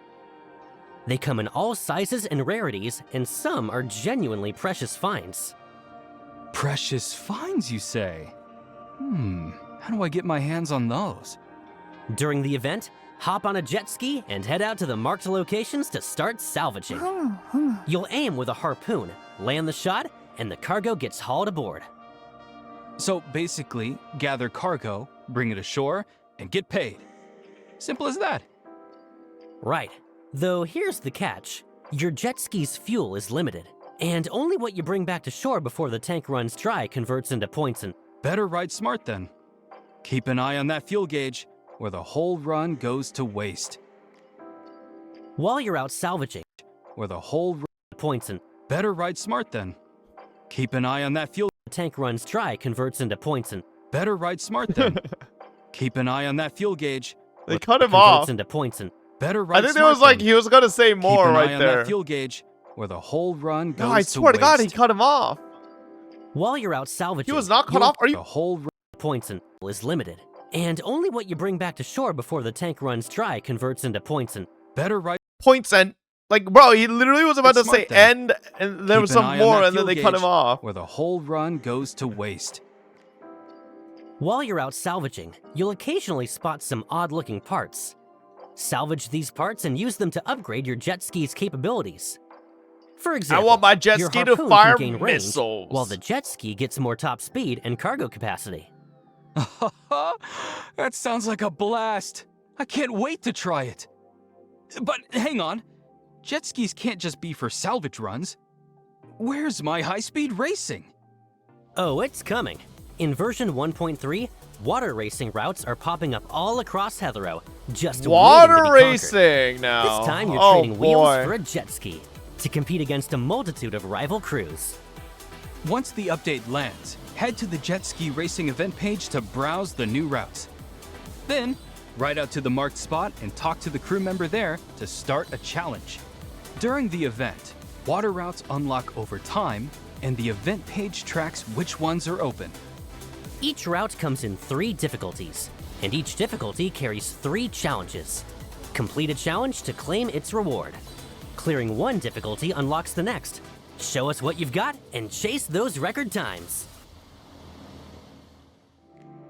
They come in all sizes and rarities, and some are genuinely precious finds. Precious finds, you say? How do I get my hands on those? During the event, hop on a jet ski and head out to the marked locations to start salvaging. You'll aim with a harpoon, land the shot, and the cargo gets hauled aboard. So basically, gather cargo, bring it ashore, and get paid. Simple as that. Right. Though here's the catch. Your jet ski's fuel is limited, and only what you bring back to shore before the tank runs dry converts into points and... Better ride smart then. Keep an eye on that fuel gauge, or the whole run goes to waste. While you're out salvaging, or the whole points and... Better ride smart then. Keep an eye on that fuel... The tank runs dry converts into points and... Better ride smart then. Keep an eye on that fuel gauge. They cut him off. Into points and... Better ride I think there was like, he was gonna say more right there. Keep an eye on that fuel gauge, or the whole run goes to waste. No, I swear to God, he cut him off. While you're out salvaging... He was not cut off? Are you... The whole points and... is limited. And only what you bring back to shore before the tank runs dry converts into points and... Better ride... Points and... Like, bro, he literally was about to say end, and there was some more, and then they cut him off. Where the whole run goes to waste. While you're out salvaging, you'll occasionally spot some odd-looking parts. Salvage these parts and use them to upgrade your jet ski's capabilities. For example, I want my jet your ski to harpoon fire can gain range, missiles, while the jet ski gets more top speed and cargo capacity. That sounds like a blast. I can't wait to try it. But hang on. Jet skis can't just be for salvage runs. Where's my high-speed racing? Oh, it's coming. In version 1.3, water racing routes are popping up all across Heathero. Just water waiting to be racing now. This time you're trading wheels for a jet ski to compete against a multitude of rival crews. Once the update lands, head to the jet ski racing event page to browse the new routes. Then, ride out to the marked spot and talk to the crew member there to start a challenge. During the event, water routes unlock over time, and the event page tracks which ones are open. Each route comes in 3 difficulties, and each difficulty carries 3 challenges. Complete a challenge to claim its reward. Clearing one difficulty unlocks the next. Show us what you've got and chase those record times.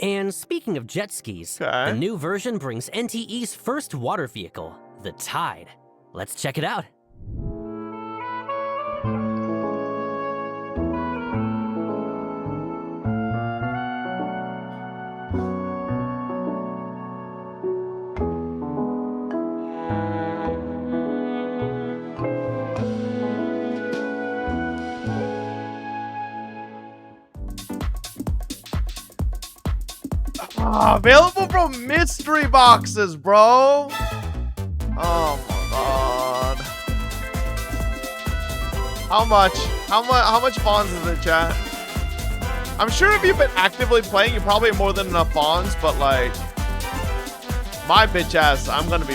And speaking of jet skis, the new version brings NTE's first water vehicle, the Tide. Let's check it out. Available from mystery boxes, bro. Oh my god. How much? How much fawns is it, chat? I'm sure if you've been actively playing, you probably have more than enough fawns, but like, my bitch ass, I'm gonna be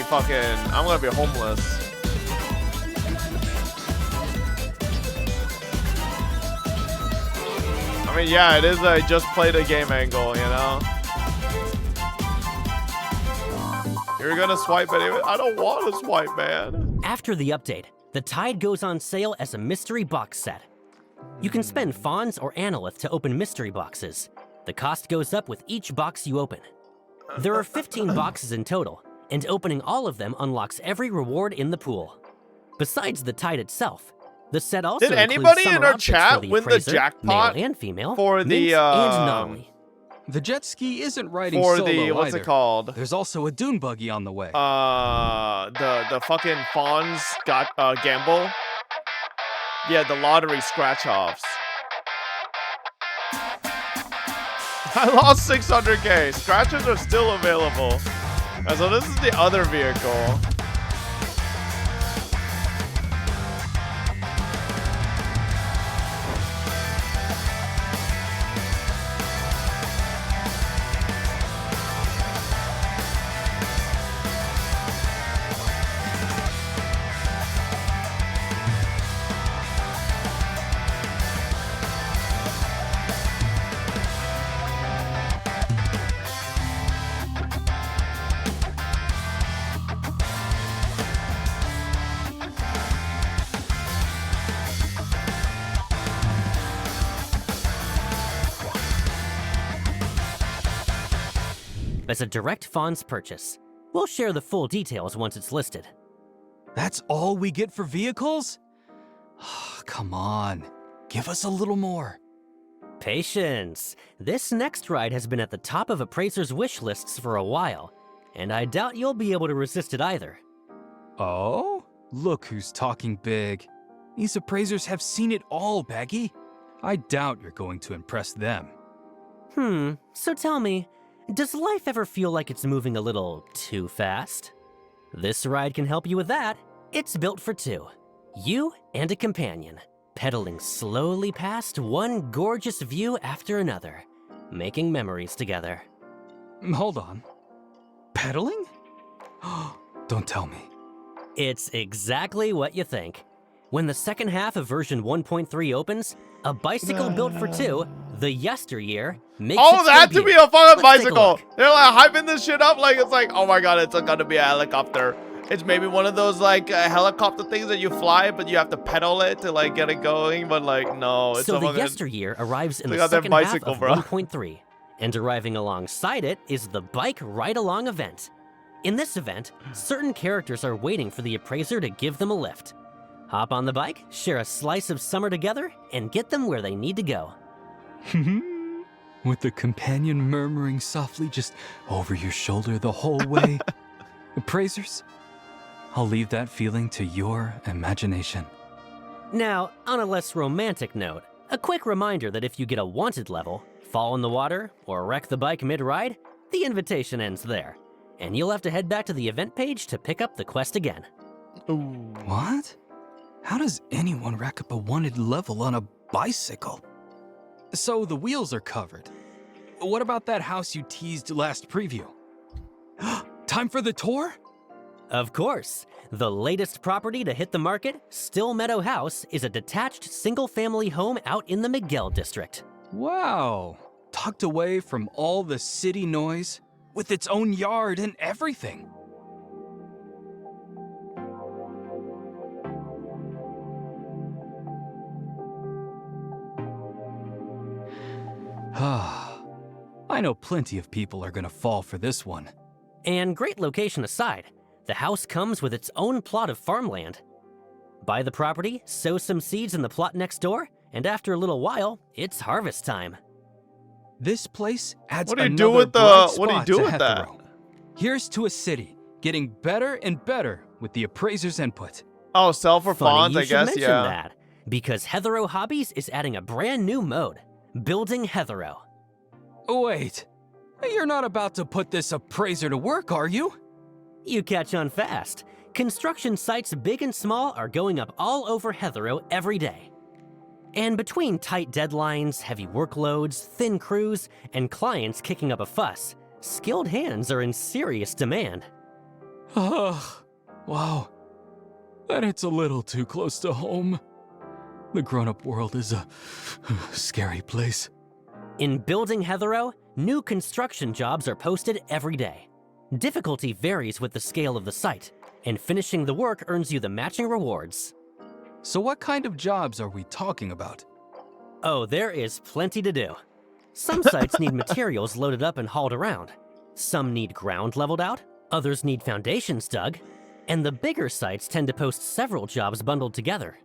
homeless. I mean, yeah, it is a just play the game angle, you know? You're gonna swipe anyway? I don't want to swipe, man. After the update, the Tide goes on sale as a mystery box set. You can spend Fawns or Analyth to open mystery boxes. The cost goes up with each box you open. There are 15 boxes in total, and opening all of them unlocks every reward in the pool. Besides the Tide itself, the set also did includes anybody summer in our objects chat for the win the appraiser, jackpot male and female, for the mint and Nolly. The jet ski isn't riding for solo the what's either. it called? There's also a dune buggy on the way. The fucking Fawns got gamble. Yeah, the lottery scratch offs. I lost 600k. Scratches are still available. So this is the other vehicle. As a direct Fawns purchase. We'll share the full details once it's listed. That's all we get for vehicles? Come on, give us a little more. Patience. This next ride has been at the top of appraisers' wish lists for a while, and I doubt you'll be able to resist it either. Oh? Look who's talking big. These appraisers have seen it all, Baggy. I doubt you're going to impress them. So tell me, does life ever feel like it's moving a little too fast? This ride can help you with that. It's built for two. You and a companion, pedaling slowly past one gorgeous view after another, making memories together. Hold on. Pedaling? Don't tell me. It's exactly what you think. When the second half of version 1.3 opens, a bicycle built for two, the yesteryear, makes Oh, its that to debut. be a fucking Let's take a bicycle. look. They're like hyping this shit up like it's like, oh my god, it's gonna be a helicopter. It's maybe one of those like helicopter things that you fly, but you have to pedal it to like get it going. But like, no, it's So a the fucking yesteryear arrives in Look the at that second bicycle, half bro. of 1.3, and arriving alongside it is the Bike Ride-Along event. In this event, certain characters are waiting for the appraiser to give them a lift. Hop on the bike, share a slice of summer together, and get them where they need to go. With the companion murmuring softly just over your shoulder the whole way. Appraisers, I'll leave that feeling to your imagination. Now, on a less romantic note, a quick reminder that if you get a wanted level, fall in the water, or wreck the bike mid-ride, the invitation ends there, and you'll have to head back to the event page to pick up the quest again. What? How does anyone rack up a wanted level on a bicycle? So the wheels are covered. What about that house you teased last preview? Time for the tour? Of course. The latest property to hit the market, Still Meadow House, is a detached single-family home out in the Miguel district. Wow. Tucked away from all the city noise, with its own yard and everything. I know plenty of people are gonna fall for this one. And great location aside, the house comes with its own plot of farmland. Buy the property, sow some seeds in the plot next door, and after a little while, it's harvest time. This place adds What do you do another with the- bright what do you spot do to with that? Hethero. Here's to a city getting better and better with the appraiser's input. Oh, sell for Funny fawns, you I should guess, mention yeah. that, because Hethero Hobbies is adding a brand new mode, Building Hethero. Wait, you're not about to put this appraiser to work, are you? You catch on fast. Construction sites big and small are going up all over Heathrow every day. And between tight deadlines, heavy workloads, thin crews, and clients kicking up a fuss, skilled hands are in serious demand. Ugh, wow. That hits a little too close to home. The grown-up world is a scary place. In building Heathrow, new construction jobs are posted every day. Difficulty varies with the scale of the site, and finishing the work earns you the matching rewards. So what kind of jobs are we talking about? Oh, there is plenty to do. Some sites need materials loaded up and hauled around. Some need ground leveled out, others need foundations dug, and the bigger sites tend to post several jobs bundled together.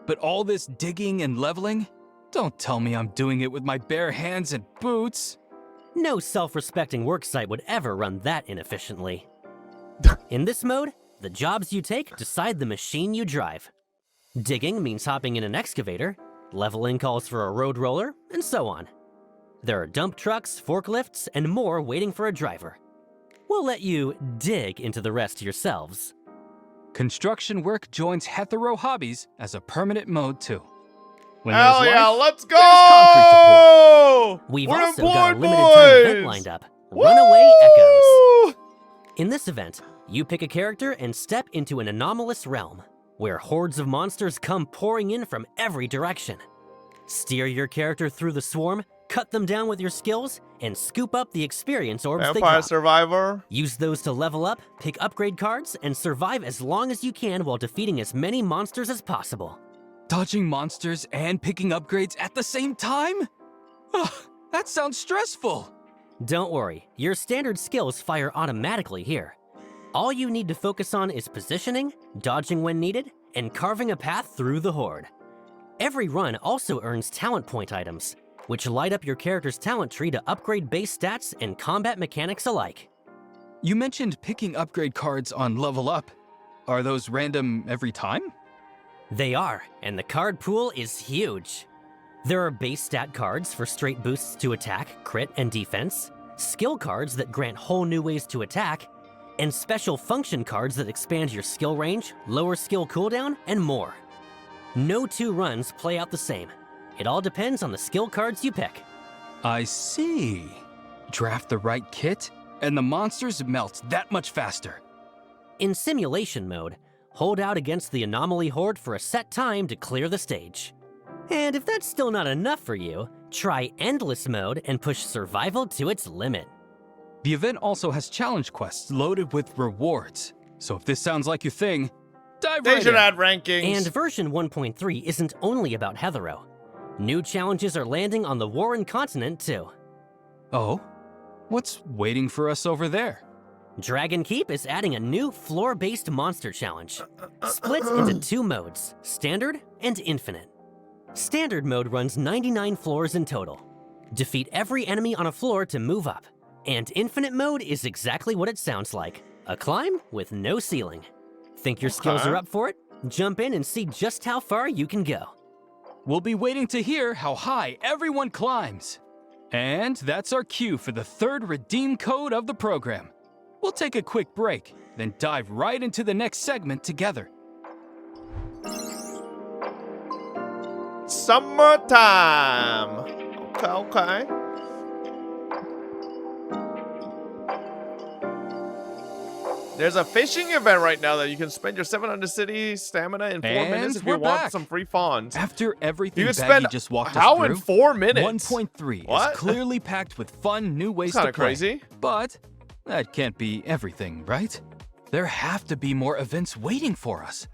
But all this digging and leveling? Don't tell me I'm doing it with my bare hands and boots. No self-respecting worksite would ever run that inefficiently. In this mode, the jobs you take decide the machine you drive. Digging means hopping in an excavator, leveling calls for a road roller, and so on. There are dump trucks, forklifts, and more waiting for a driver. We'll let you dig into the rest yourselves. Construction work joins Heathrow hobbies as a permanent mode too. When Hell there's yeah, life, let's there's concrete to go! We've We're also got a employed, limited time event boys! lined up, Runaway Echoes. Woo! In this event, you pick a character and step into an anomalous realm, where hordes of monsters come pouring in from every direction. Steer your character through the swarm, cut them down with your skills, and scoop up the experience orbs they Vampire drop. Survivor. Use those to level up, pick upgrade cards, and survive as long as you can while defeating as many monsters as possible. Dodging monsters and picking upgrades at the same time? Ugh, that sounds stressful. Don't worry, your standard skills fire automatically here. All you need to focus on is positioning, dodging when needed, and carving a path through the horde. Every run also earns talent point items, which light up your character's talent tree to upgrade base stats and combat mechanics alike. You mentioned picking upgrade cards on level up. Are those random every time? They are, and the card pool is huge. There are base stat cards for straight boosts to attack, crit, and defense, skill cards that grant whole new ways to attack, and special function cards that expand your skill range, lower skill cooldown, and more. No two runs play out the same. It all depends on the skill cards you pick. I see. Draft the right kit, and the monsters melt that much faster. In simulation mode, hold out against the anomaly horde for a set time to clear the stage. And if that's still not enough for you, try endless mode and push survival to its limit. The event also has challenge quests loaded with rewards. So if this sounds like your thing, dive They right should in. add rankings. And version 1.3 isn't only about Heathrow. New challenges are landing on the Warren continent too. Oh? What's waiting for us over there? Dragon Keep is adding a new floor-based monster challenge. Split into two modes, Standard and Infinite. Standard mode runs 99 floors in total. Defeat every enemy on a floor to move up. And Infinite mode is exactly what it sounds like, a climb with no ceiling. Think your skills are up for it? Jump in and see just how far you can go. We'll be waiting to hear how high everyone climbs. And that's our cue for the third redeem code of the program. We'll take a quick break, then dive right into the next segment together. Summertime. Okay. There's a fishing event right now that you can spend your 700 city stamina in 4 minutes if you we're want back. some free funds. After everything You can Baggy spend just walked how us through, in 4 minutes? 1.3 What? is clearly packed with fun new ways That's to kinda play. crazy. But that can't be everything, right? There have to be more events waiting for us.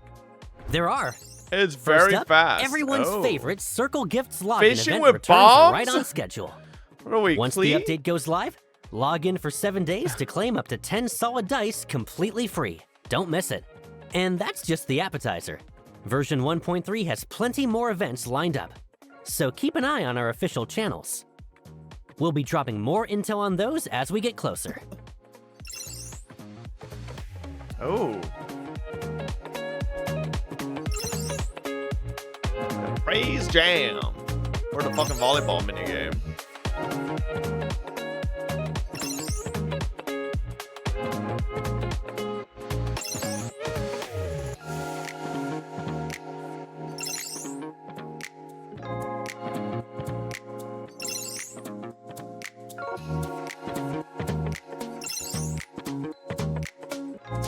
There are. It's First very up, fast. everyone's Oh. favorite Circle Gifts login Fishing event with returns bombs? right on schedule. What are we, Once Clee? the update goes live, log in for 7 days to claim up to 10 solid dice completely free. Don't miss it. And that's just the appetizer. Version 1.3 has plenty more events lined up, so keep an eye on our official channels. We'll be dropping more intel on those as we get closer. Oh. Praise Jam. Or the fucking volleyball minigame.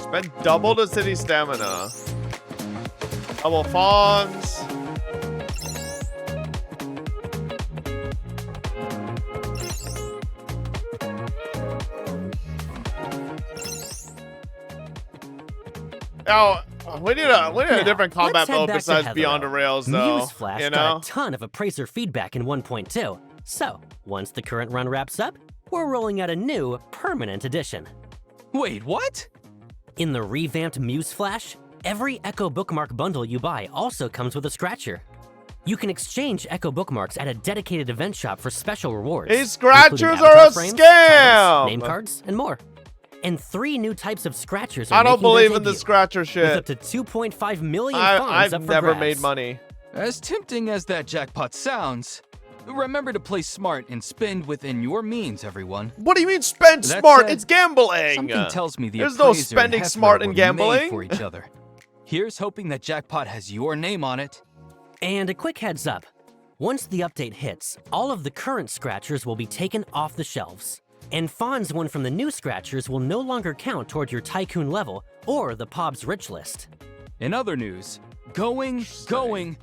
Spend double the city stamina. Double fawns. Now, we need a different combat mode besides Beyond the Rails, though. Newsflash You got know? a ton of appraiser feedback in 1.2. So, once the current run wraps up, we're rolling out a new, permanent edition. Wait, what? In the revamped Newsflash, every Echo Bookmark bundle you buy also comes with a scratcher. You can exchange Echo Bookmarks at a dedicated event shop for special rewards. These scratchers including are a avatar frames, titles, name scam! cards, and more. And 3 new types of scratchers are I don't making their believe in the debut, scratcher with shit. up to 2.5 million funds up I've for never grabs. made money. As tempting as that jackpot sounds, remember to play smart and spend within your means, everyone. What do you mean spend That smart? said, It's gambling! Something tells me the There's no appraiser and spending Hefner smart in were gambling. made for each other. Here's hoping that jackpot has your name on it. And a quick heads up. Once the update hits, all of the current scratchers will be taken off the shelves. And fonts won from the new scratchers will no longer count toward your Tycoon level or the Pob's Rich list. In other news, Going,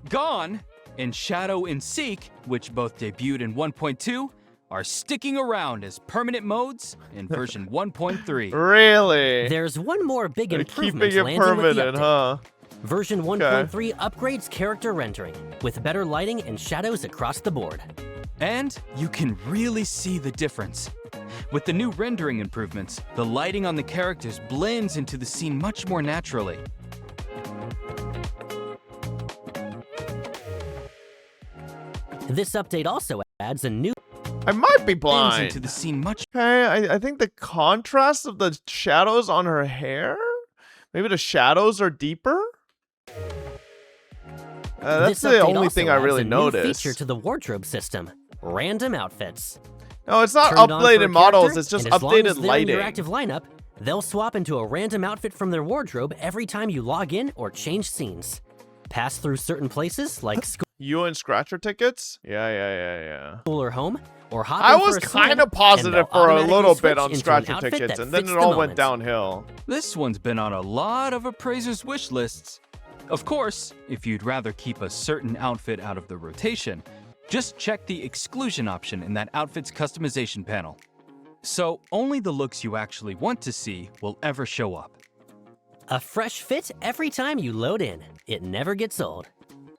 Gone, and Shadow and Seek, which both debuted in 1.2, are sticking around as permanent modes in version 1.3. Really? There's one more big They're improvement keeping it landing with the permanent, update. huh? Version 1.3 upgrades character rendering, with better lighting and shadows across the board. And you can really see the difference. With the new rendering improvements, the lighting on the characters blends into the scene much more naturally. This update also adds a new I might be Blends blind. into the scene much. Okay, I think the contrast of the shadows on her hair? Maybe the shadows are deeper? That's This the update only also thing I adds really a new noticed. feature to the wardrobe system: random outfits. No, it's not Turn it on for a updated models, character, it's just and as long as updated they're in lighting. your active lineup, they'll swap into a random outfit from their wardrobe every time you log in or change scenes. Pass through certain places like school You and Scratcher tickets? Yeah. or home, or hop I in for was a swim, kind of and positive they'll for a automatically little bit switch on into an Scratcher outfit tickets, that and then fits it the all went moment. downhill. This one's been on a lot of appraisers' wish lists. Of course, if you'd rather keep a certain outfit out of the rotation, just check the exclusion option in that outfit's customization panel. So only the looks you actually want to see will ever show up. A fresh fit every time you load in. It never gets old.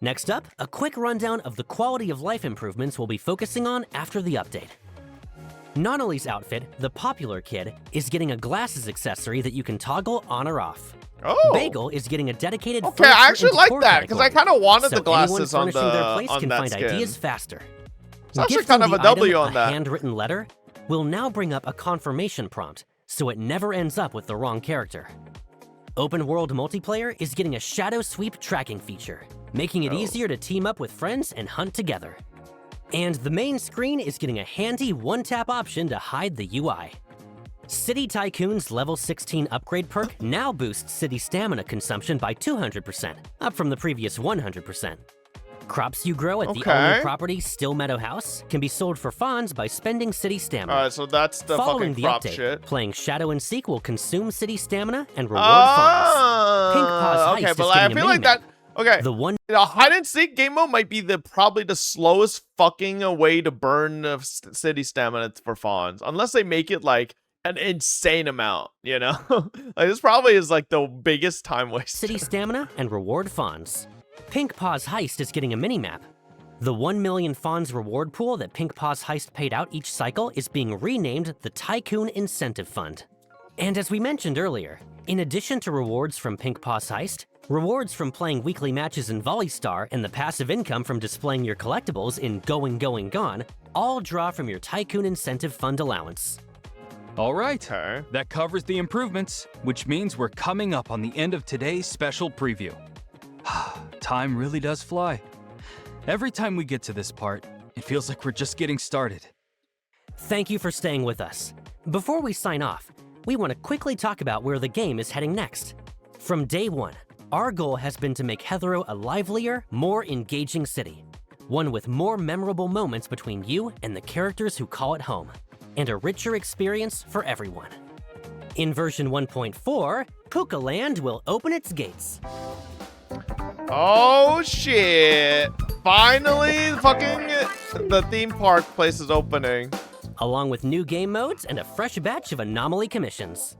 Next up, a quick rundown of the quality of life improvements we'll be focusing on after the update. Nonali's outfit, the popular kid, is getting a glasses accessory that you can toggle on or off. Oh. Bagel is getting a dedicated Okay, I furniture actually and like decor that, because I category, kind of wanted so the glasses anyone on furnishing their the place on can that find skin. ideas faster. It's actually Gifting kind of a the W item on that. A handwritten letter will now bring up a confirmation prompt, so it never ends up with the wrong character. Open World Multiplayer is getting a Shadow Sweep tracking feature, making it easier to team up with friends and hunt together. And the main screen is getting a handy one-tap option to hide the UI. City Tycoon's level 16 upgrade perk now boosts city stamina consumption by 200%, up from the previous 100%. Crops you grow at the Okay. all-new property Still Meadow House can be sold for fawns by spending city stamina. Alright, so that's the Following fucking the crop update, shit. playing Shadow and Seek will consume city stamina and reward fawns. Pink Paw's Okay, Heist but is like, I getting a feel like that. mini-map. Okay, The one the hide and seek game mode might be probably the slowest fucking way to burn the city stamina for fawns, unless they make it like an insane amount. You know, like this probably is like the biggest time waste. city stamina and reward fawns. Pink Paw's Heist is getting a mini-map. The 1 million fawns reward pool that Pink Paw's Heist paid out each cycle is being renamed the Tycoon Incentive Fund. And as we mentioned earlier, in addition to rewards from Pink Paw's Heist, rewards from playing weekly matches in Volley Star and the passive income from displaying your collectibles in Going, Gone all draw from your Tycoon Incentive Fund allowance. All right, Okay. that covers the improvements, which means we're coming up on the end of today's special preview. Time really does fly. Every time we get to this part, it feels like we're just getting started. Thank you for staying with us. Before we sign off, we want to quickly talk about where the game is heading next. From day one, our goal has been to make Heathrow a livelier, more engaging city. One with more memorable moments between you and the characters who call it home, and a richer experience for everyone. In version 1.4, Puka Land will open its gates. Oh shit! Finally, fucking the theme park place is opening. Along with new game modes and a fresh batch of anomaly commissions.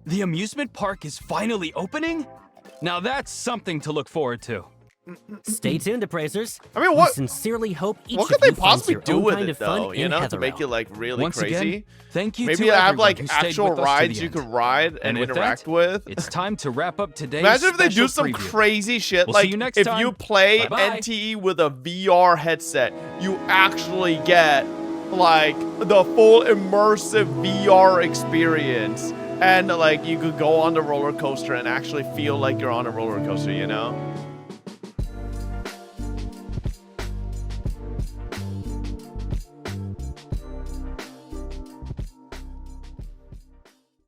The amusement park is finally opening? Now that's something to look forward to. Stay tuned, appraisers. I mean, what? We sincerely hope each What of could they you finds possibly your do own with kind it of fun though? You in know, to Heathrow. make it like really Once crazy. again, thank you Maybe to I have everyone like who stayed actual with us to rides the you end. could ride and with interact that, with. It's time to wrap up today's Imagine if they do special some preview. crazy shit. We'll Like see you next if time. you play Bye-bye. NTE with a VR headset, you actually get like the full immersive VR experience. And like you could go on the roller coaster and actually feel like you're on a roller coaster, you know?